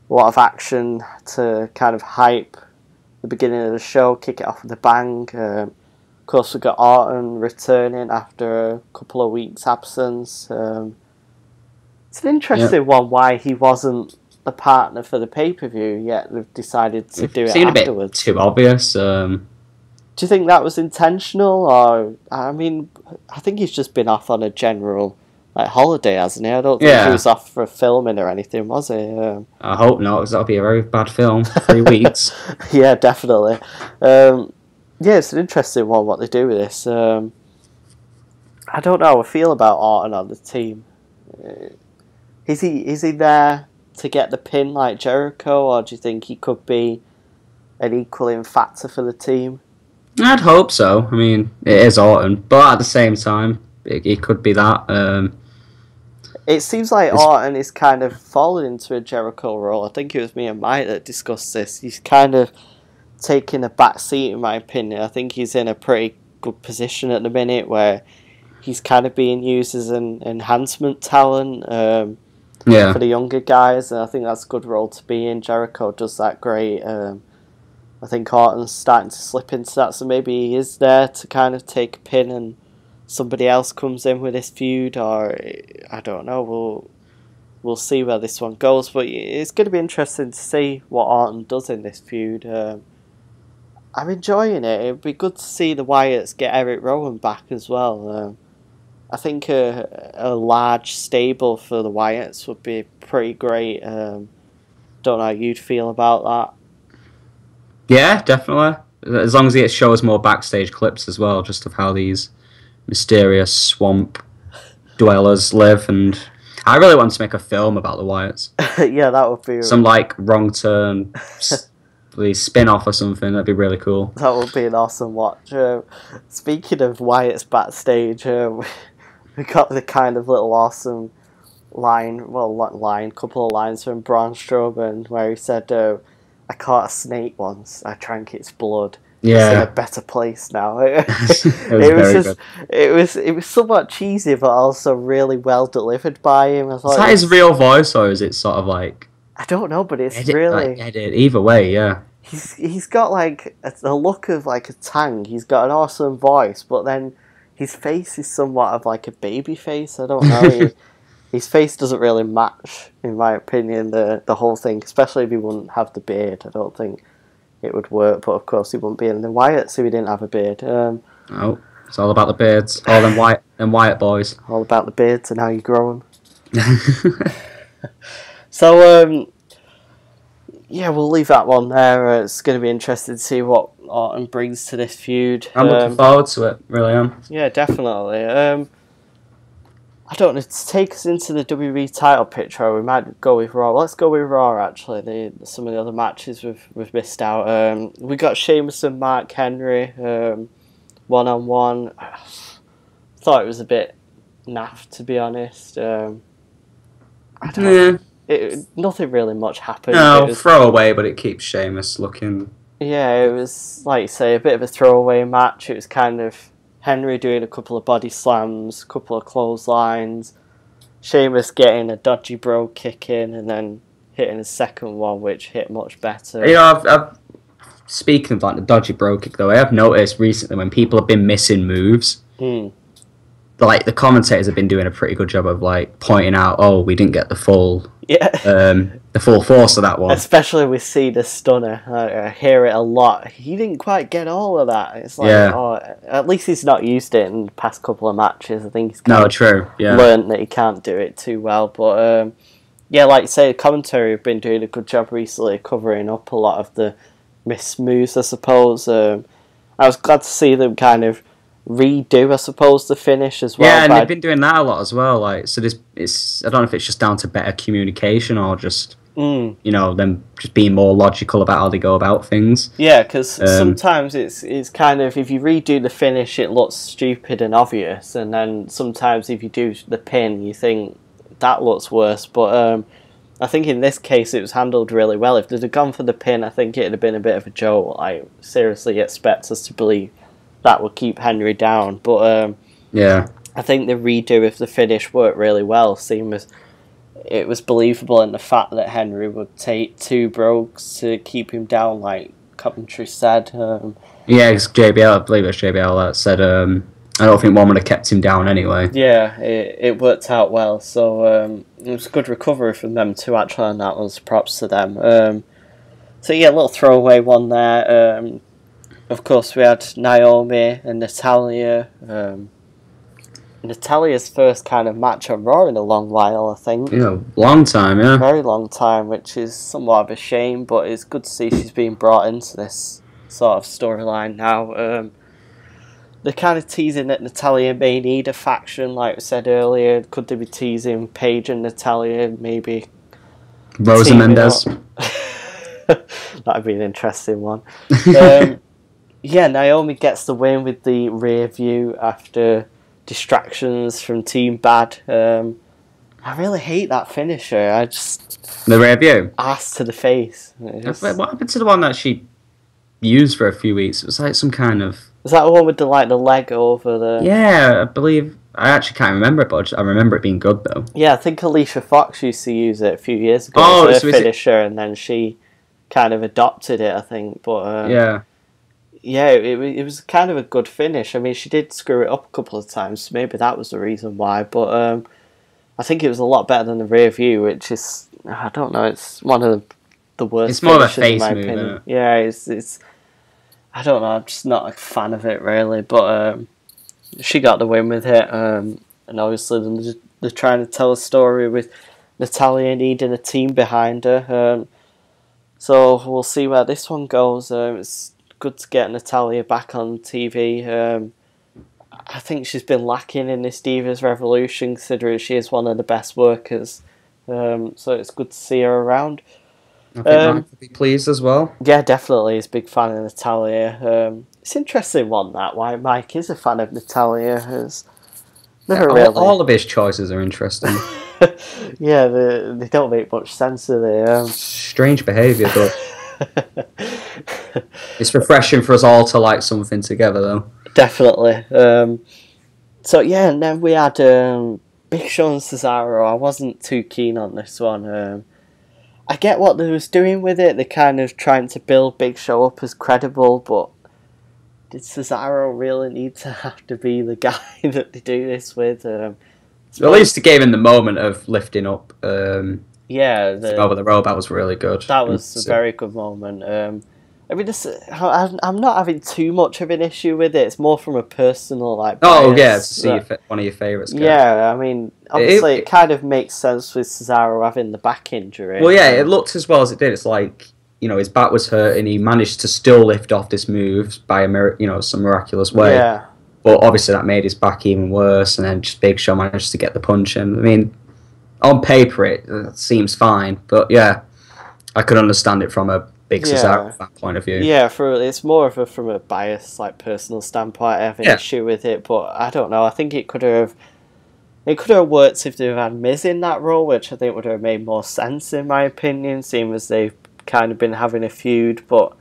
lot of action to kind of hype the beginning of the show, kick it off with a bang. Of course, we got Orton returning after a couple of weeks' absence. It's an interesting one why he wasn't the partner for the pay-per-view, yet they've decided to do it afterwards. A bit too obvious. Do you think that was intentional? Or, I mean, I think he's just been off on a general holiday, hasn't he? I don't think he was off for filming or anything, was he? I hope not, because that'll be a very bad film for 3 weeks. Yeah, definitely. Yeah, it's an interesting one what they do with this. I don't know how I feel about Orton on the team. Is he there to get the pin like Jericho, or do you think he could be an equaling factor for the team? I'd hope so. I mean, it is Orton, but at the same time, it could be that. It seems like Orton is kind of falling into a Jericho role. I think it was me and Mike that discussed this. He's kind of taking a back seat, in my opinion. I think he's in a pretty good position at the minute where he's kind of being used as an enhancement talent for the younger guys, and I think that's a good role to be in. Jericho does that great. I think Orton's starting to slip into that, so maybe he is there to kind of take a pin and somebody else comes in with this feud, or I don't know. We'll see where this one goes, but it's going to be interesting to see what Orton does in this feud. I'm enjoying it. It'd be good to see the Wyatts get Eric Rowan back as well. I think a large stable for the Wyatts would be pretty great. Don't know how you'd feel about that. Yeah, definitely. As long as it shows more backstage clips as well, just of how these mysterious swamp dwellers live. And I really want to make a film about the Wyatts. Yeah, that would be... Some, wrong turn spin-off or something. That'd be really cool. That would be an awesome watch. Speaking of Wyatt's backstage, we got the kind of little awesome couple of lines from Braun Strowman where he said, I caught a snake once, I drank its blood. Yeah. It's in a better place now. It was somewhat cheesy, but also really well delivered by him. Is that his real voice, or is it sort of like... I don't know, but it's really... edit. Either way, yeah. He's got a look of a tang. He's got an awesome voice, but then his face is somewhat of a baby face. I don't know. His face doesn't really match, in my opinion, the whole thing, especially if he wouldn't have the beard. I don't think it would work, but of course he wouldn't be in the Wyatt, so he didn't have a beard. Oh, it's all about the beards. All them Wyatt boys. All about the beards and how you grow them. So, yeah, we'll leave that one there. It's going to be interesting to see what Orton brings to this feud. I'm looking forward to it, really am. Yeah, definitely. I don't know, to take us into the WWE title picture, we might go with Raw. Let's go with Raw, actually. Some of the other matches we've missed out. We got Sheamus and Mark Henry, one-on-one. Thought it was a bit naff, to be honest. I don't know. Nothing really much happened. No, throwaway, but it keeps Sheamus looking... Yeah, it was, like you say, a bit of a throwaway match. It was kind of Henry doing a couple of body slams, a couple of clotheslines, Sheamus getting a dodgy bro kick in, and then hitting a second one, which hit much better. You know, I've speaking of the dodgy bro kick, though, I have noticed recently when people have been missing moves, the commentators have been doing a pretty good job of pointing out, oh, we didn't get the full force of that one. Especially with Cena Stunner, I hear it a lot. He didn't quite get all of that. It's at least he's not used it in the past couple of matches. I think he's learned that he can't do it too well. But like you say, the commentary have been doing a good job recently covering up a lot of the missed moves, I suppose. I was glad to see them kind of redo, I suppose, the finish as well. Yeah, and they've been doing that a lot as well. So it's I don't know if it's just down to better communication or just them just being more logical about how they go about things. Yeah, because sometimes it's kind of, if you redo the finish, it looks stupid and obvious, and then sometimes if you do the pin, you think that looks worse. But I think in this case it was handled really well. If they'd have gone for the pin, I think it'd have been a bit of a joke. I seriously expect us to believe that would keep Henry down, but I think the redo of the finish worked really well. Seeing as it was believable in the fact that Henry would take two brogues to keep him down, like commentary said. It's JBL, I believe it's JBL that said, I don't think one would have kept him down anyway. Yeah, it worked out well, so it was a good recovery from them too, actually, and that was props to them. So yeah, a little throwaway one there. Of course, we had Naomi and Natalya. Natalia's first kind of match on Raw in a long while, I think. Yeah, long time, yeah. Very long time, which is somewhat of a shame, but it's good to see she's being brought into this sort of storyline now. They're kind of teasing that Natalya may need a faction, like we said earlier. Could they be teasing Paige and Natalya, maybe Rosa Mendez. That'd be an interesting one. Yeah, Naomi gets the win with the rear view after distractions from Team Bad. I really hate that finisher. The rear view? Ass to the face. What happened to the one that she used for a few weeks? It was like some kind of... Was that the one with the leg over the... Yeah, I believe... I actually can't remember it, but I remember it being good, though. Yeah, I think Alicia Fox used to use it a few years ago as her finisher, and then she kind of adopted it, I think. But yeah, it was kind of a good finish. I mean, she did screw it up a couple of times, so maybe that was the reason why. But I think it was a lot better than the rear view, which is... I don't know, it's one of the worst. It's more of a face move, isn't it? Yeah, it's I don't know, I'm just not a fan of it really, but she got the win with it, and obviously they're trying to tell a story with Natalya needing a team behind her, so we'll see where this one goes. It's good to get Natalya back on TV. I think she's been lacking in this Divas Revolution, considering she is one of the best workers, so it's good to see her around. I think Mike will be pleased as well. Yeah, definitely. He's a big fan of Natalya. It's an interesting one, why Mike is a fan of Natalya. All of his choices are interesting. Yeah, they don't make much sense, do they? Strange behaviour, but it's refreshing for us all to like something together, though. Definitely. So yeah, and then we had Big Show and Cesaro. I wasn't too keen on this one. I get what they was doing with it. They're kind of trying to build Big Show up as credible, but did Cesaro really need to have to be the guy that they do this with? At least it gave him the moment of lifting up. Over the rope. That was really good. That was a very good moment. I mean, I'm not having too much of an issue with it. It's more from a personal bias. Oh yeah, to see one of your favourites. Yeah, I mean, obviously it kind of makes sense with Cesaro having the back injury. Well, yeah, it looked as well as it did. It's like, his back was hurt and he managed to still lift off this move by some miraculous way. Yeah. But obviously that made his back even worse, and then just Big Show managed to get the punch in. I mean, on paper it seems fine, but yeah, I could understand it from a Big Cesaro from that point of view. Yeah, it's more of from a biased, personal standpoint. I have an issue with it, but I don't know. I think it could have worked if they had Miz in that role, which I think would have made more sense in my opinion, seeing as they've kind of been having a feud. But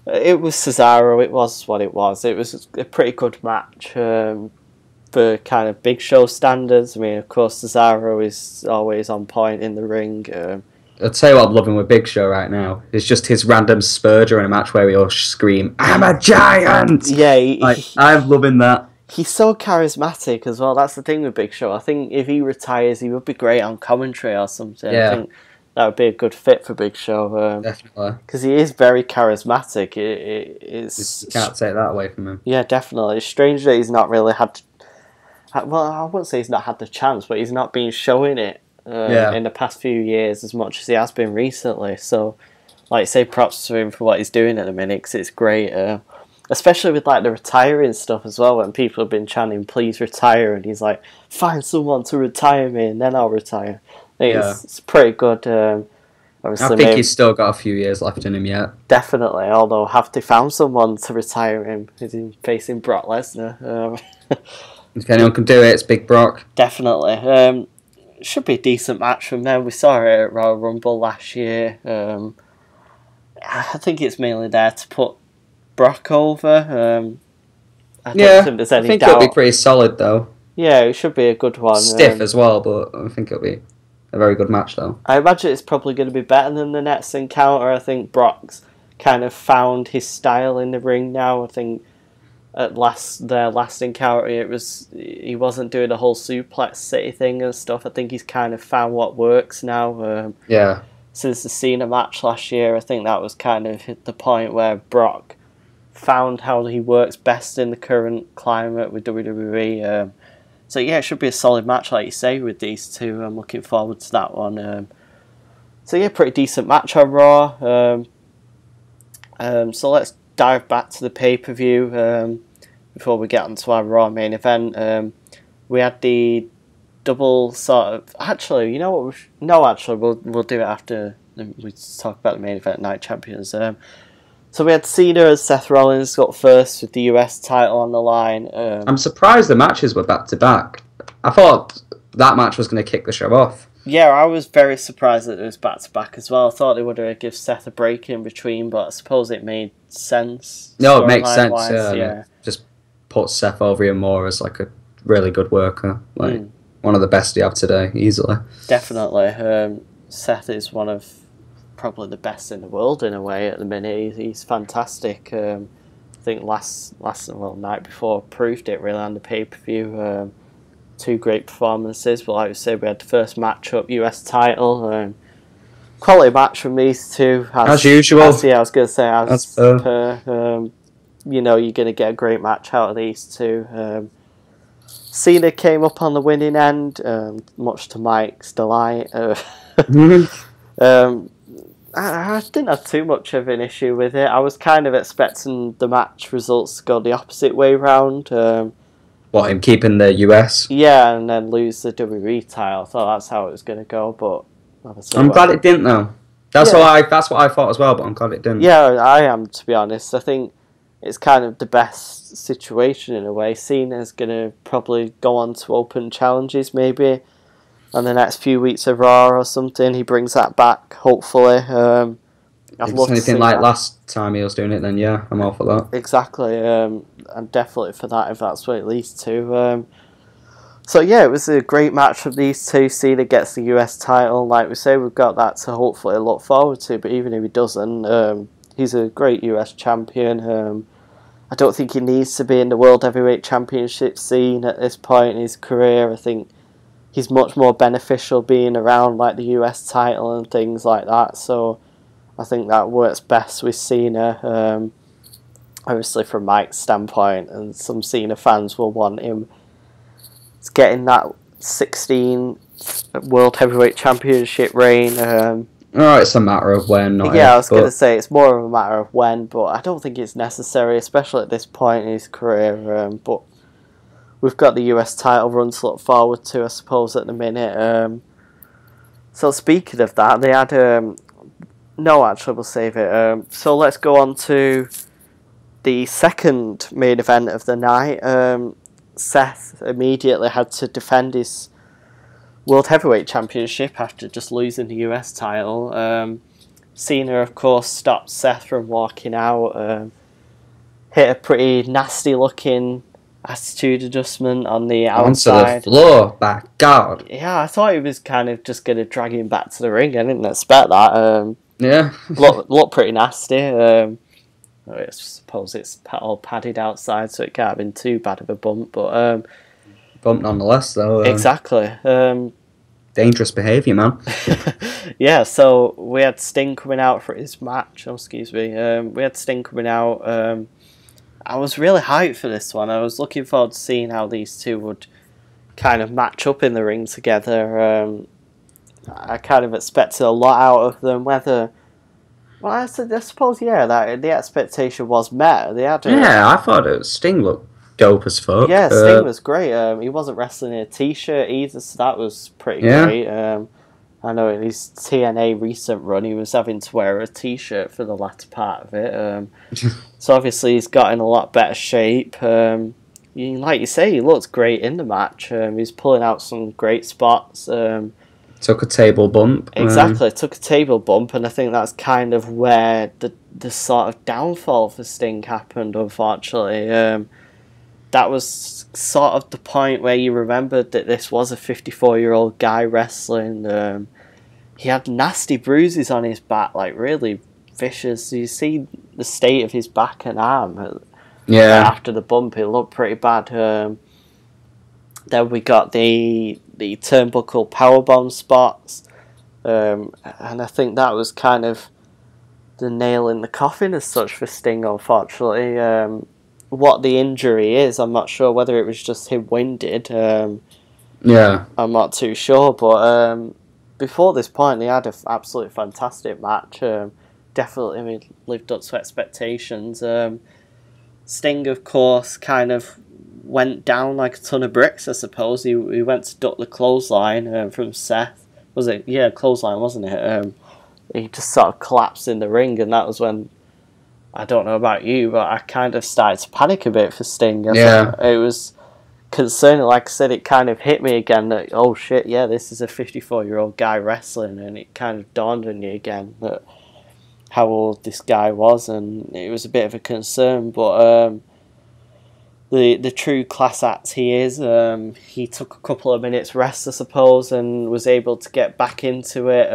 it was Cesaro. It was what it was. It was a pretty good match for kind of Big Show standards. I mean, of course, Cesaro is always on point in the ring. I'll tell you what I'm loving with Big Show right now. It's just his random spur during a match where we all scream, "I'm a giant!" Yeah, I'm loving that. He's so charismatic as well. That's the thing with Big Show. I think if he retires, he would be great on commentary or something. Yeah. I think that would be a good fit for Big Show. Definitely. Because he is very charismatic. It's you can't take that away from him. Yeah, definitely. It's strange that he's not really had... Well, I wouldn't say he's not had the chance, but he's not been showing it in the past few years as much as he has been recently. So, say props to him for what he's doing at the minute, because it's great. Especially with the retiring stuff as well, when people have been chanting, "Please retire," and he's like, "Find someone to retire me, and then I'll retire." It's pretty good. I think he's still got a few years left in him yet. Definitely, although have to found someone to retire him. He's facing Brock Lesnar. If anyone can do it, it's Big Brock. Definitely. Should be a decent match from them. We saw it at Royal Rumble last year. I think it's mainly there to put Brock over. I don't think there's any doubt. It'll be pretty solid though. Yeah, it should be a good one. Stiff as well, but I think it'll be a very good match though. I imagine it's probably going to be better than the next encounter. I think Brock's kind of found his style in the ring now. I think at their last encounter, he wasn't doing the whole suplex city thing and stuff. I think he's kind of found what works now. Since the Cena match last year, I think that was kind of the point where Brock found how he works best in the current climate with WWE. So yeah, it should be a solid match, like you say, with these two. I'm looking forward to that one. So yeah, pretty decent match on Raw. So let's dive back to the pay-per-view before we get onto our Raw main event. We had the double sort of... Actually, you know what? We'll do it after we talk about the main event, Night Champions. So we had Cena and Seth Rollins got first with the US title on the line. I'm surprised the matches were back-to-back. I thought that match was going to kick the show off. Yeah, I was very surprised that it was back-to-back as well. I thought they would have given Seth a break in between, but I suppose it made sense. No, it makes sense. Yeah. Just put Seth over even more as like a really good worker. Like one of the best you have today, easily. Definitely. Seth is one of probably the best in the world in a way at the minute. He's fantastic. I think night before proved it really on the pay-per-view. 2 great performances, but like I said, we had the first matchup, US title. Quality match from these two. As usual. I was going to say, as per. You're going to get a great match out of these two. Cena came up on the winning end, much to Mike's delight. I didn't have too much of an issue with it. I was kind of expecting the match results to go the opposite way round. What, him keeping the US? Yeah, and then lose the WWE title. I thought that's how it was going to go, but I'm glad it didn't, though. That's what I thought as well, but I'm glad it didn't. Yeah, I am, to be honest. I think it's kind of the best situation in a way. Cena's going to probably go on to open challenges, maybe, on the next few weeks of Raw or something. He brings that back, hopefully. If it's anything like last time he was doing it, then yeah, I'm all for that. Exactly. I'm definitely for that if that's what it leads to. So yeah, it was a great match from these two. Cena gets the US title. Like we say, we've got that to hopefully look forward to, but even if he doesn't, he's a great US champion. I don't think he needs to be in the World Heavyweight Championship scene at this point in his career. I think he's much more beneficial being around like the US title and things like that. So I think that works best with Cena. Obviously from Mike's standpoint, and some Cena fans will want him getting that 16 World Heavyweight Championship reign. It's a matter of when. Not I was going to say it's more of a matter of when, but I don't think it's necessary, especially at this point in his career. But we've got the US title run to look forward to, I suppose, at the minute. So speaking of that, they had... no, actually, we'll save it. So let's go on to the second main event of the night. Seth immediately had to defend his World Heavyweight Championship after just losing the US title. Cena, of course, stopped Seth from walking out. Hit a pretty nasty-looking attitude adjustment on the outside. Onto the floor, by God. Yeah, I thought he was kind of just going to drag him back to the ring. I didn't expect that. Yeah. looked pretty nasty. I suppose it's all padded outside, so it can't have been too bad of a bump. But bump nonetheless, though. Exactly. Dangerous behaviour, man. Yeah, so we had Sting coming out for his match. Oh, excuse me. We had Sting coming out. I was really hyped for this one. I was looking forward to seeing how these two would kind of match up in the ring together. I kind of expected a lot out of them. Well, I suppose, that the expectation was met. They had I thought Sting looked dope as fuck. Yeah, Sting was great. He wasn't wrestling in a t-shirt either, so that was pretty great. I know in his TNA recent run, he was having to wear a t-shirt for the latter part of it. So obviously he's got in a lot better shape. Like you say, he looked great in the match. He's pulling out some great spots. Took a table bump. Exactly, took a table bump, and I think that's kind of where the sort of downfall for Sting happened, unfortunately. That was sort of the point where you remembered that this was a 54-year-old guy wrestling. He had nasty bruises on his back, like really vicious. You see the state of his back and arm. After the bump, it looked pretty bad. Then we got the turnbuckle powerbomb spots, and I think that was kind of the nail in the coffin as such for Sting, unfortunately. What the injury is, I'm not sure whether it was just him winded. I'm not too sure, but before this point, they had an absolutely fantastic match. definitely, I mean, lived up to expectations. Sting, of course, kind of went down like a ton of bricks, I suppose. He went to duck the clothesline from Seth. Was it? Yeah, clothesline, wasn't it? He just sort of collapsed in the ring, and that was when, I don't know about you, but I kind of started to panic a bit for Sting. I thought it was concerning. Like I said, it kind of hit me again that, oh shit, yeah, this is a 54-year-old guy wrestling, and it kind of dawned on you again that how old this guy was, and it was a bit of a concern. But the true class act he is, he took a couple of minutes rest, I suppose, and was able to get back into it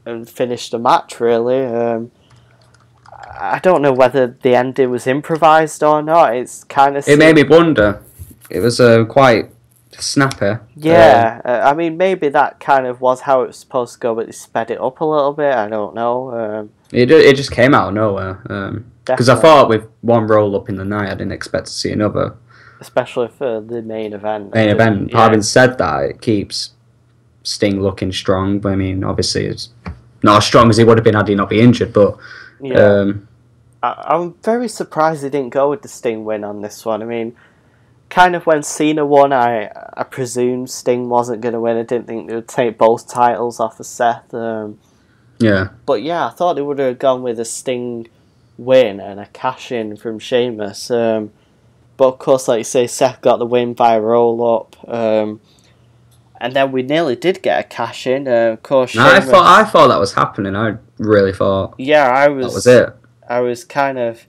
and finish the match, really. I don't know whether the ending was improvised or not. It's kind of... It made me wonder. It was quite snappy. Yeah, I mean, maybe that kind of was how it was supposed to go, but they sped it up a little bit. I don't know. It just came out of nowhere. Because I thought with one roll up in the night, I didn't expect to see another. Especially for the main event. Yeah. Having said that, it keeps Sting looking strong. But I mean, obviously, it's not as strong as he would have been had he not been injured. But yeah. I'm very surprised they didn't go with the Sting win on this one. I mean, kind of when Cena won, I presumed Sting wasn't going to win. I didn't think they would take both titles off of Seth. Yeah. But yeah, I thought they would have gone with a Sting win and a cash-in from Sheamus. But of course, like you say, Seth got the win by a roll-up. And then we nearly did get a cash-in. Of course, Sheamus... I thought that was happening. I really thought that was it. I was kind of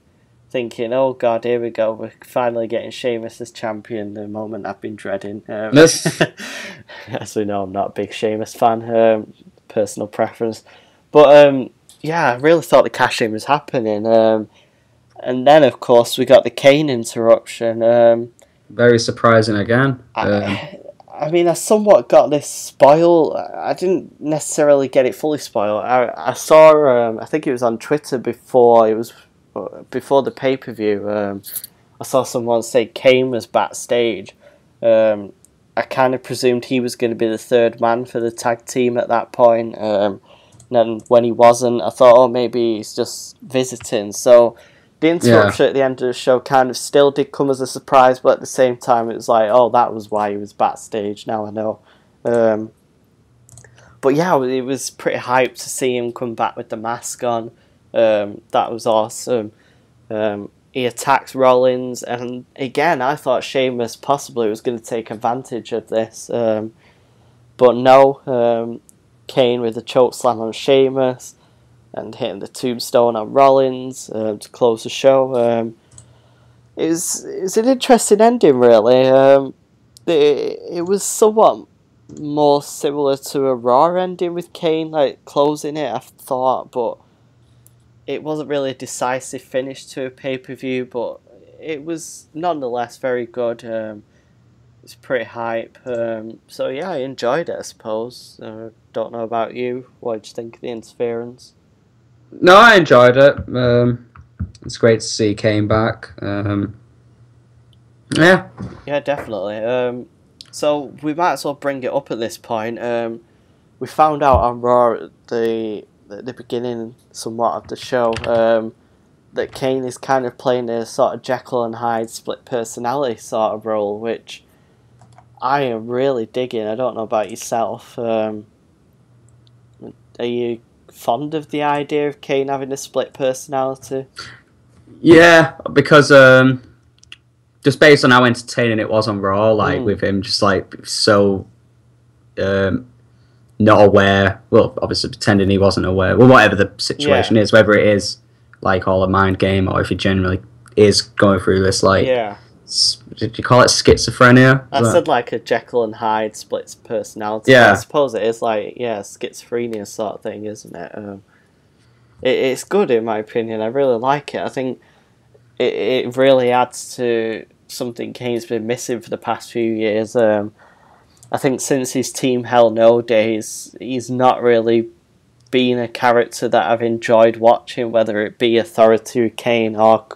thinking, oh god, here we go, we're finally getting Sheamus as champion, the moment I've been dreading. As we know, I'm not a big Sheamus fan, personal preference. But yeah, I really thought the cash-in was happening. And then, of course, we got the Kane interruption. Very surprising again. I mean, I somewhat got this spoiled. I didn't necessarily get it fully spoiled. I saw, I think it was on Twitter before the pay-per-view. I saw someone say Kane was backstage. I kind of presumed he was going to be the third man for the tag team at that point. And then when he wasn't, I thought, oh, maybe he's just visiting. So the interruption at the end of the show kind of still did come as a surprise, but at the same time it was like, oh, that was why he was backstage, now I know. But yeah, it was pretty hyped to see him come back with the mask on. That was awesome. He attacks Rollins, and again, I thought Sheamus possibly was going to take advantage of this. But no, Kane with a chokeslam on Sheamus, and hitting the tombstone on Rollins to close the show. It was an interesting ending, really. It was somewhat more similar to a Raw ending with Kane, like closing it, I thought, but it wasn't really a decisive finish to a pay-per-view, but it was nonetheless very good. It's pretty hype. So yeah, I enjoyed it, I suppose. Don't know about you. What did you think of the interference? No, I enjoyed it. It's great to see Kane back. Yeah, definitely. So we might as well bring it up at this point. We found out on Raw at the beginning, somewhat of the show, that Kane is kind of playing a sort of Jekyll and Hyde split personality sort of role, which I am really digging. I don't know about yourself. Are you fond of the idea of Kane having a split personality? Yeah, because just based on how entertaining it was on Raw, with him just so not aware, well, obviously pretending he wasn't aware, well, whatever the situation is, whether it is all a mind game or if he genuinely is going through this did you call it schizophrenia? I said a Jekyll and Hyde splits personality. Yeah. I suppose it is schizophrenia sort of thing, isn't it? It's good in my opinion. I really like it. I think it really adds to something Kane's been missing for the past few years. I think since his Team Hell No days, he's not really been a character that I've enjoyed watching, whether it be Authority Kane or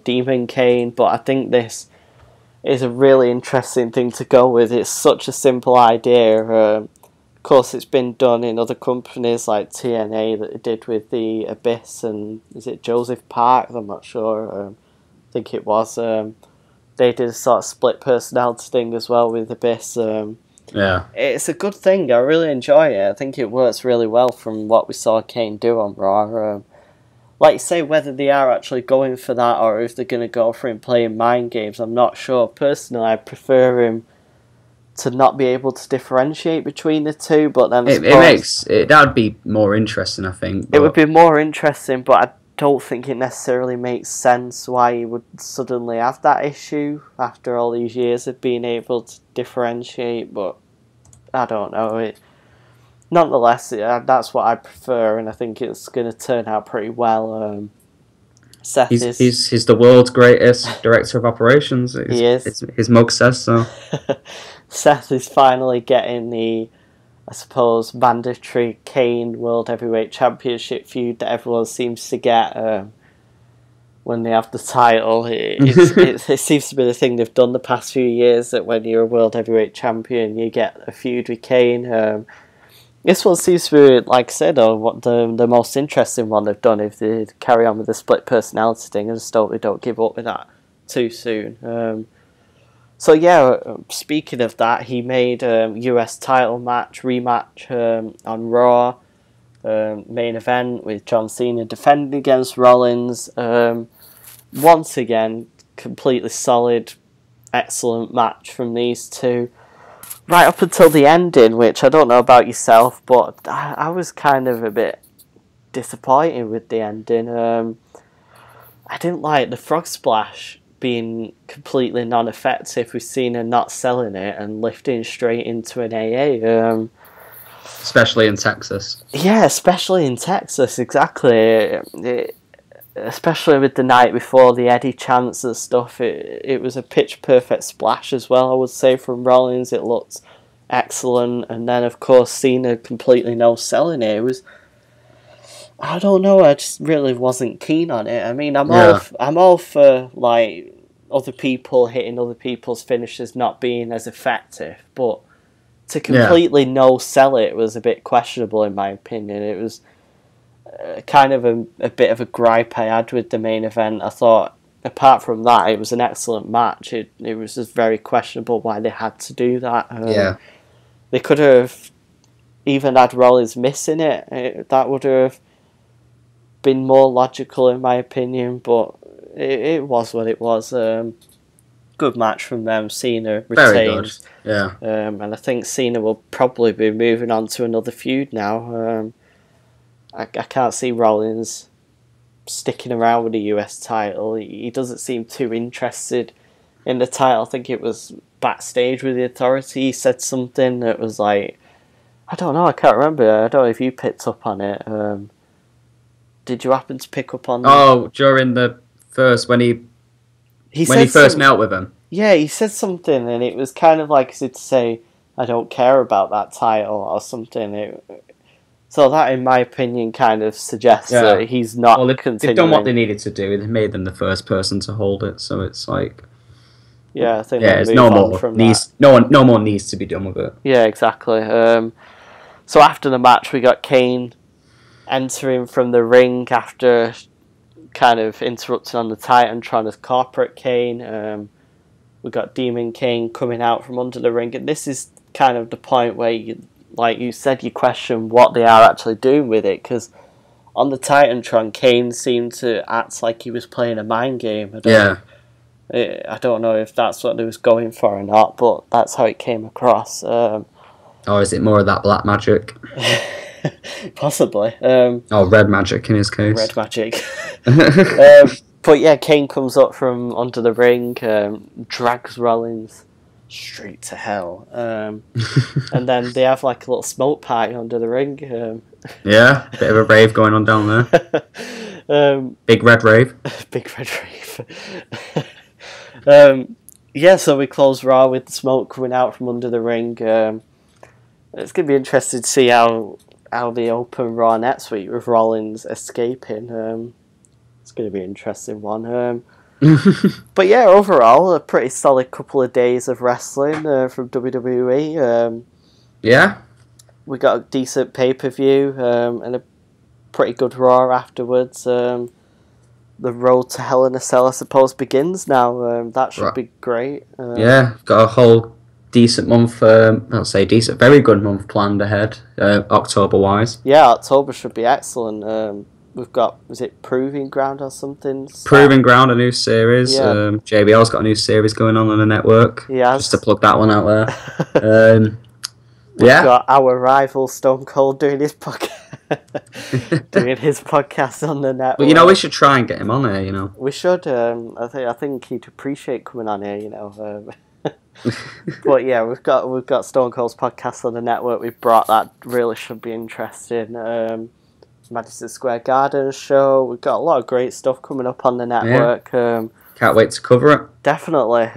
Demon Kane, but I think this is a really interesting thing to go with. It's such a simple idea. Of course, it's been done in other companies like TNA that it did with the Abyss and is it Joseph Park? I'm not sure. I think it was. They did a sort of split personality thing as well with Abyss. Yeah. It's a good thing. I really enjoy it. I think it works really well from what we saw Kane do on Raw. Like you say, whether they are actually going for that or if they're going to go for him playing mind games, I'm not sure. Personally, I prefer him to not be able to differentiate between the two, but then that would be more interesting, I think. It would be more interesting, but I don't think it necessarily makes sense why he would suddenly have that issue after all these years of being able to differentiate, but I don't know. Nonetheless, that's what I prefer, and I think it's going to turn out pretty well. Seth he's the world's greatest director of operations. He is. His mug says so. Seth is finally getting the, I suppose, mandatory Kane World Heavyweight Championship feud that everyone seems to get when they have the title. It seems to be the thing they've done the past few years, that when you're a World Heavyweight Champion, you get a feud with Kane. This one seems to be, like I said, what the most interesting one they've done if they carry on with the split personality thing. I just hope they don't give up with that too soon. So yeah, speaking of that, he made US title rematch on Raw, main event with John Cena defending against Rollins. Once again, completely solid, excellent match from these two. Right up until the ending, which I don't know about yourself, but I was kind of a bit disappointed with the ending. I didn't like the frog splash being completely non-effective with Cena not selling it and lifting straight into an AA. Especially in Texas. Yeah, especially in Texas, exactly. Especially with the night before the Eddie chants and stuff, it was a pitch-perfect splash as well, I would say, from Rollins. It looked excellent. And then, of course, Cena completely no-selling it. It was... I don't know, I just really wasn't keen on it. I mean, I'm all for, like, other people hitting other people's finishes not being as effective, but to completely no-sell it was a bit questionable, in my opinion. It was kind of a bit of a gripe I had with the main event. I thought, apart from that, it was an excellent match. It was just very questionable why they had to do that. They could have even had Rollins missing it. That would have been more logical, in my opinion, but it was what it was. Good match from them. Cena retained. Yeah. And I think Cena will probably be moving on to another feud now. I can't see Rollins sticking around with the US title. He doesn't seem too interested in the title. I think it was backstage with the Authority. He said something that was like, I don't know, I can't remember. I don't know if you picked up on it. Did you happen to pick up on that? Oh, during the first, when he first met with him. Yeah, he said something, and it was kind of like as if to say, I don't care about that title or something. So that, in my opinion, kind of suggests that he's not continuing. They've done what they needed to do. They made them the first person to hold it, so it's like... Yeah, I think it's no more needs to be done with it. Yeah, exactly. So after the match, we got Kane entering from the ring after kind of interrupting on the Titantron as Corporate Kane. We got Demon Kane coming out from under the ring, and this is kind of the point where like you said, you question what they are actually doing with it, because on the Titantron, Kane seemed to act like he was playing a mind game. I don't know if that's what they was going for or not, but that's how it came across. Or is it more of that black magic? Possibly. Red magic in his case. Red magic. But yeah, Kane comes up from under the ring, drags Rollins straight to hell. And then they have like a little smoke party under the ring. Yeah, bit of a rave going on down there. Big red rave. Big red rave. Yeah, so we close Raw with the smoke coming out from under the ring. It's going to be interesting to see how they open Raw next week with Rollins escaping. It's going to be an interesting one. But yeah, overall, a pretty solid couple of days of wrestling from WWE. Yeah. we got a decent pay-per-view and a pretty good Raw afterwards. The road to Hell in a Cell, I suppose, begins now. That should be great. Got a whole decent month, very good month planned ahead, October-wise. Yeah, October should be excellent. We've got, was it Proving Ground or something? Proving Ground, a new series. Yeah. JBL's got a new series going on the network. Yeah. Just to plug that one out there. We've got our rival Stone Cold doing his podcast. Doing his podcast on the network. But, you know, we should try and get him on here, you know. We should. I think he'd appreciate coming on here, you know. But yeah, we've got Stone Cold's podcast on the network. We've brought that. Really should be interesting. Madison Square Garden show. We've got a lot of great stuff coming up on the network. Yeah. Can't wait to cover it. Definitely.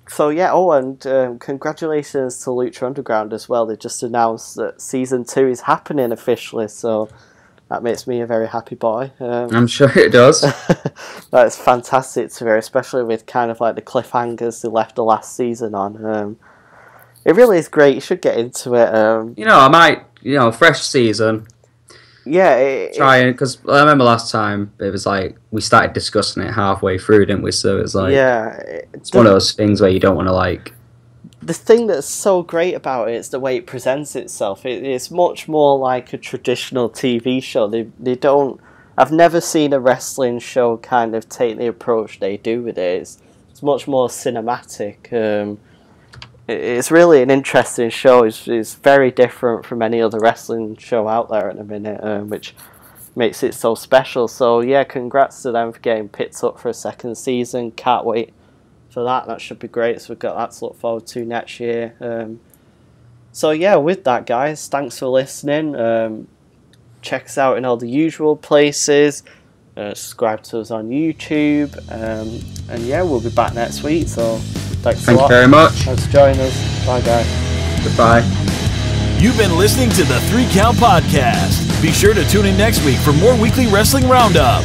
So yeah, and congratulations to Lucha Underground as well. They just announced that season 2 is happening officially, so that makes me a very happy boy. I'm sure it does. That's fantastic to hear, especially with kind of like the cliffhangers they left the last season on. It really is great. You should get into it. I might, fresh season. Yeah, trying, because I remember last time it was like we started discussing it halfway through, didn't we? So it's like, it's one of those things where you don't want to like. The thing that's so great about it is the way it presents itself. It's much more like a traditional TV show. They don't. I've never seen a wrestling show kind of take the approach they do with it. It's much more cinematic. It's really an interesting show. It's very different from any other wrestling show out there at the minute, which makes it so special. So yeah, congrats to them for getting picked up for a second season. Can't wait for that. That should be great. So we've got that to look forward to next year. So yeah, with that, guys, thanks for listening. Check us out in all the usual places. Subscribe to us on YouTube. And yeah, we'll be back next week. So thanks a lot. Thank you very much. Thanks for joining us. Bye, guys. Goodbye. You've been listening to the 3 Count Podcast. Be sure to tune in next week for more weekly wrestling roundup.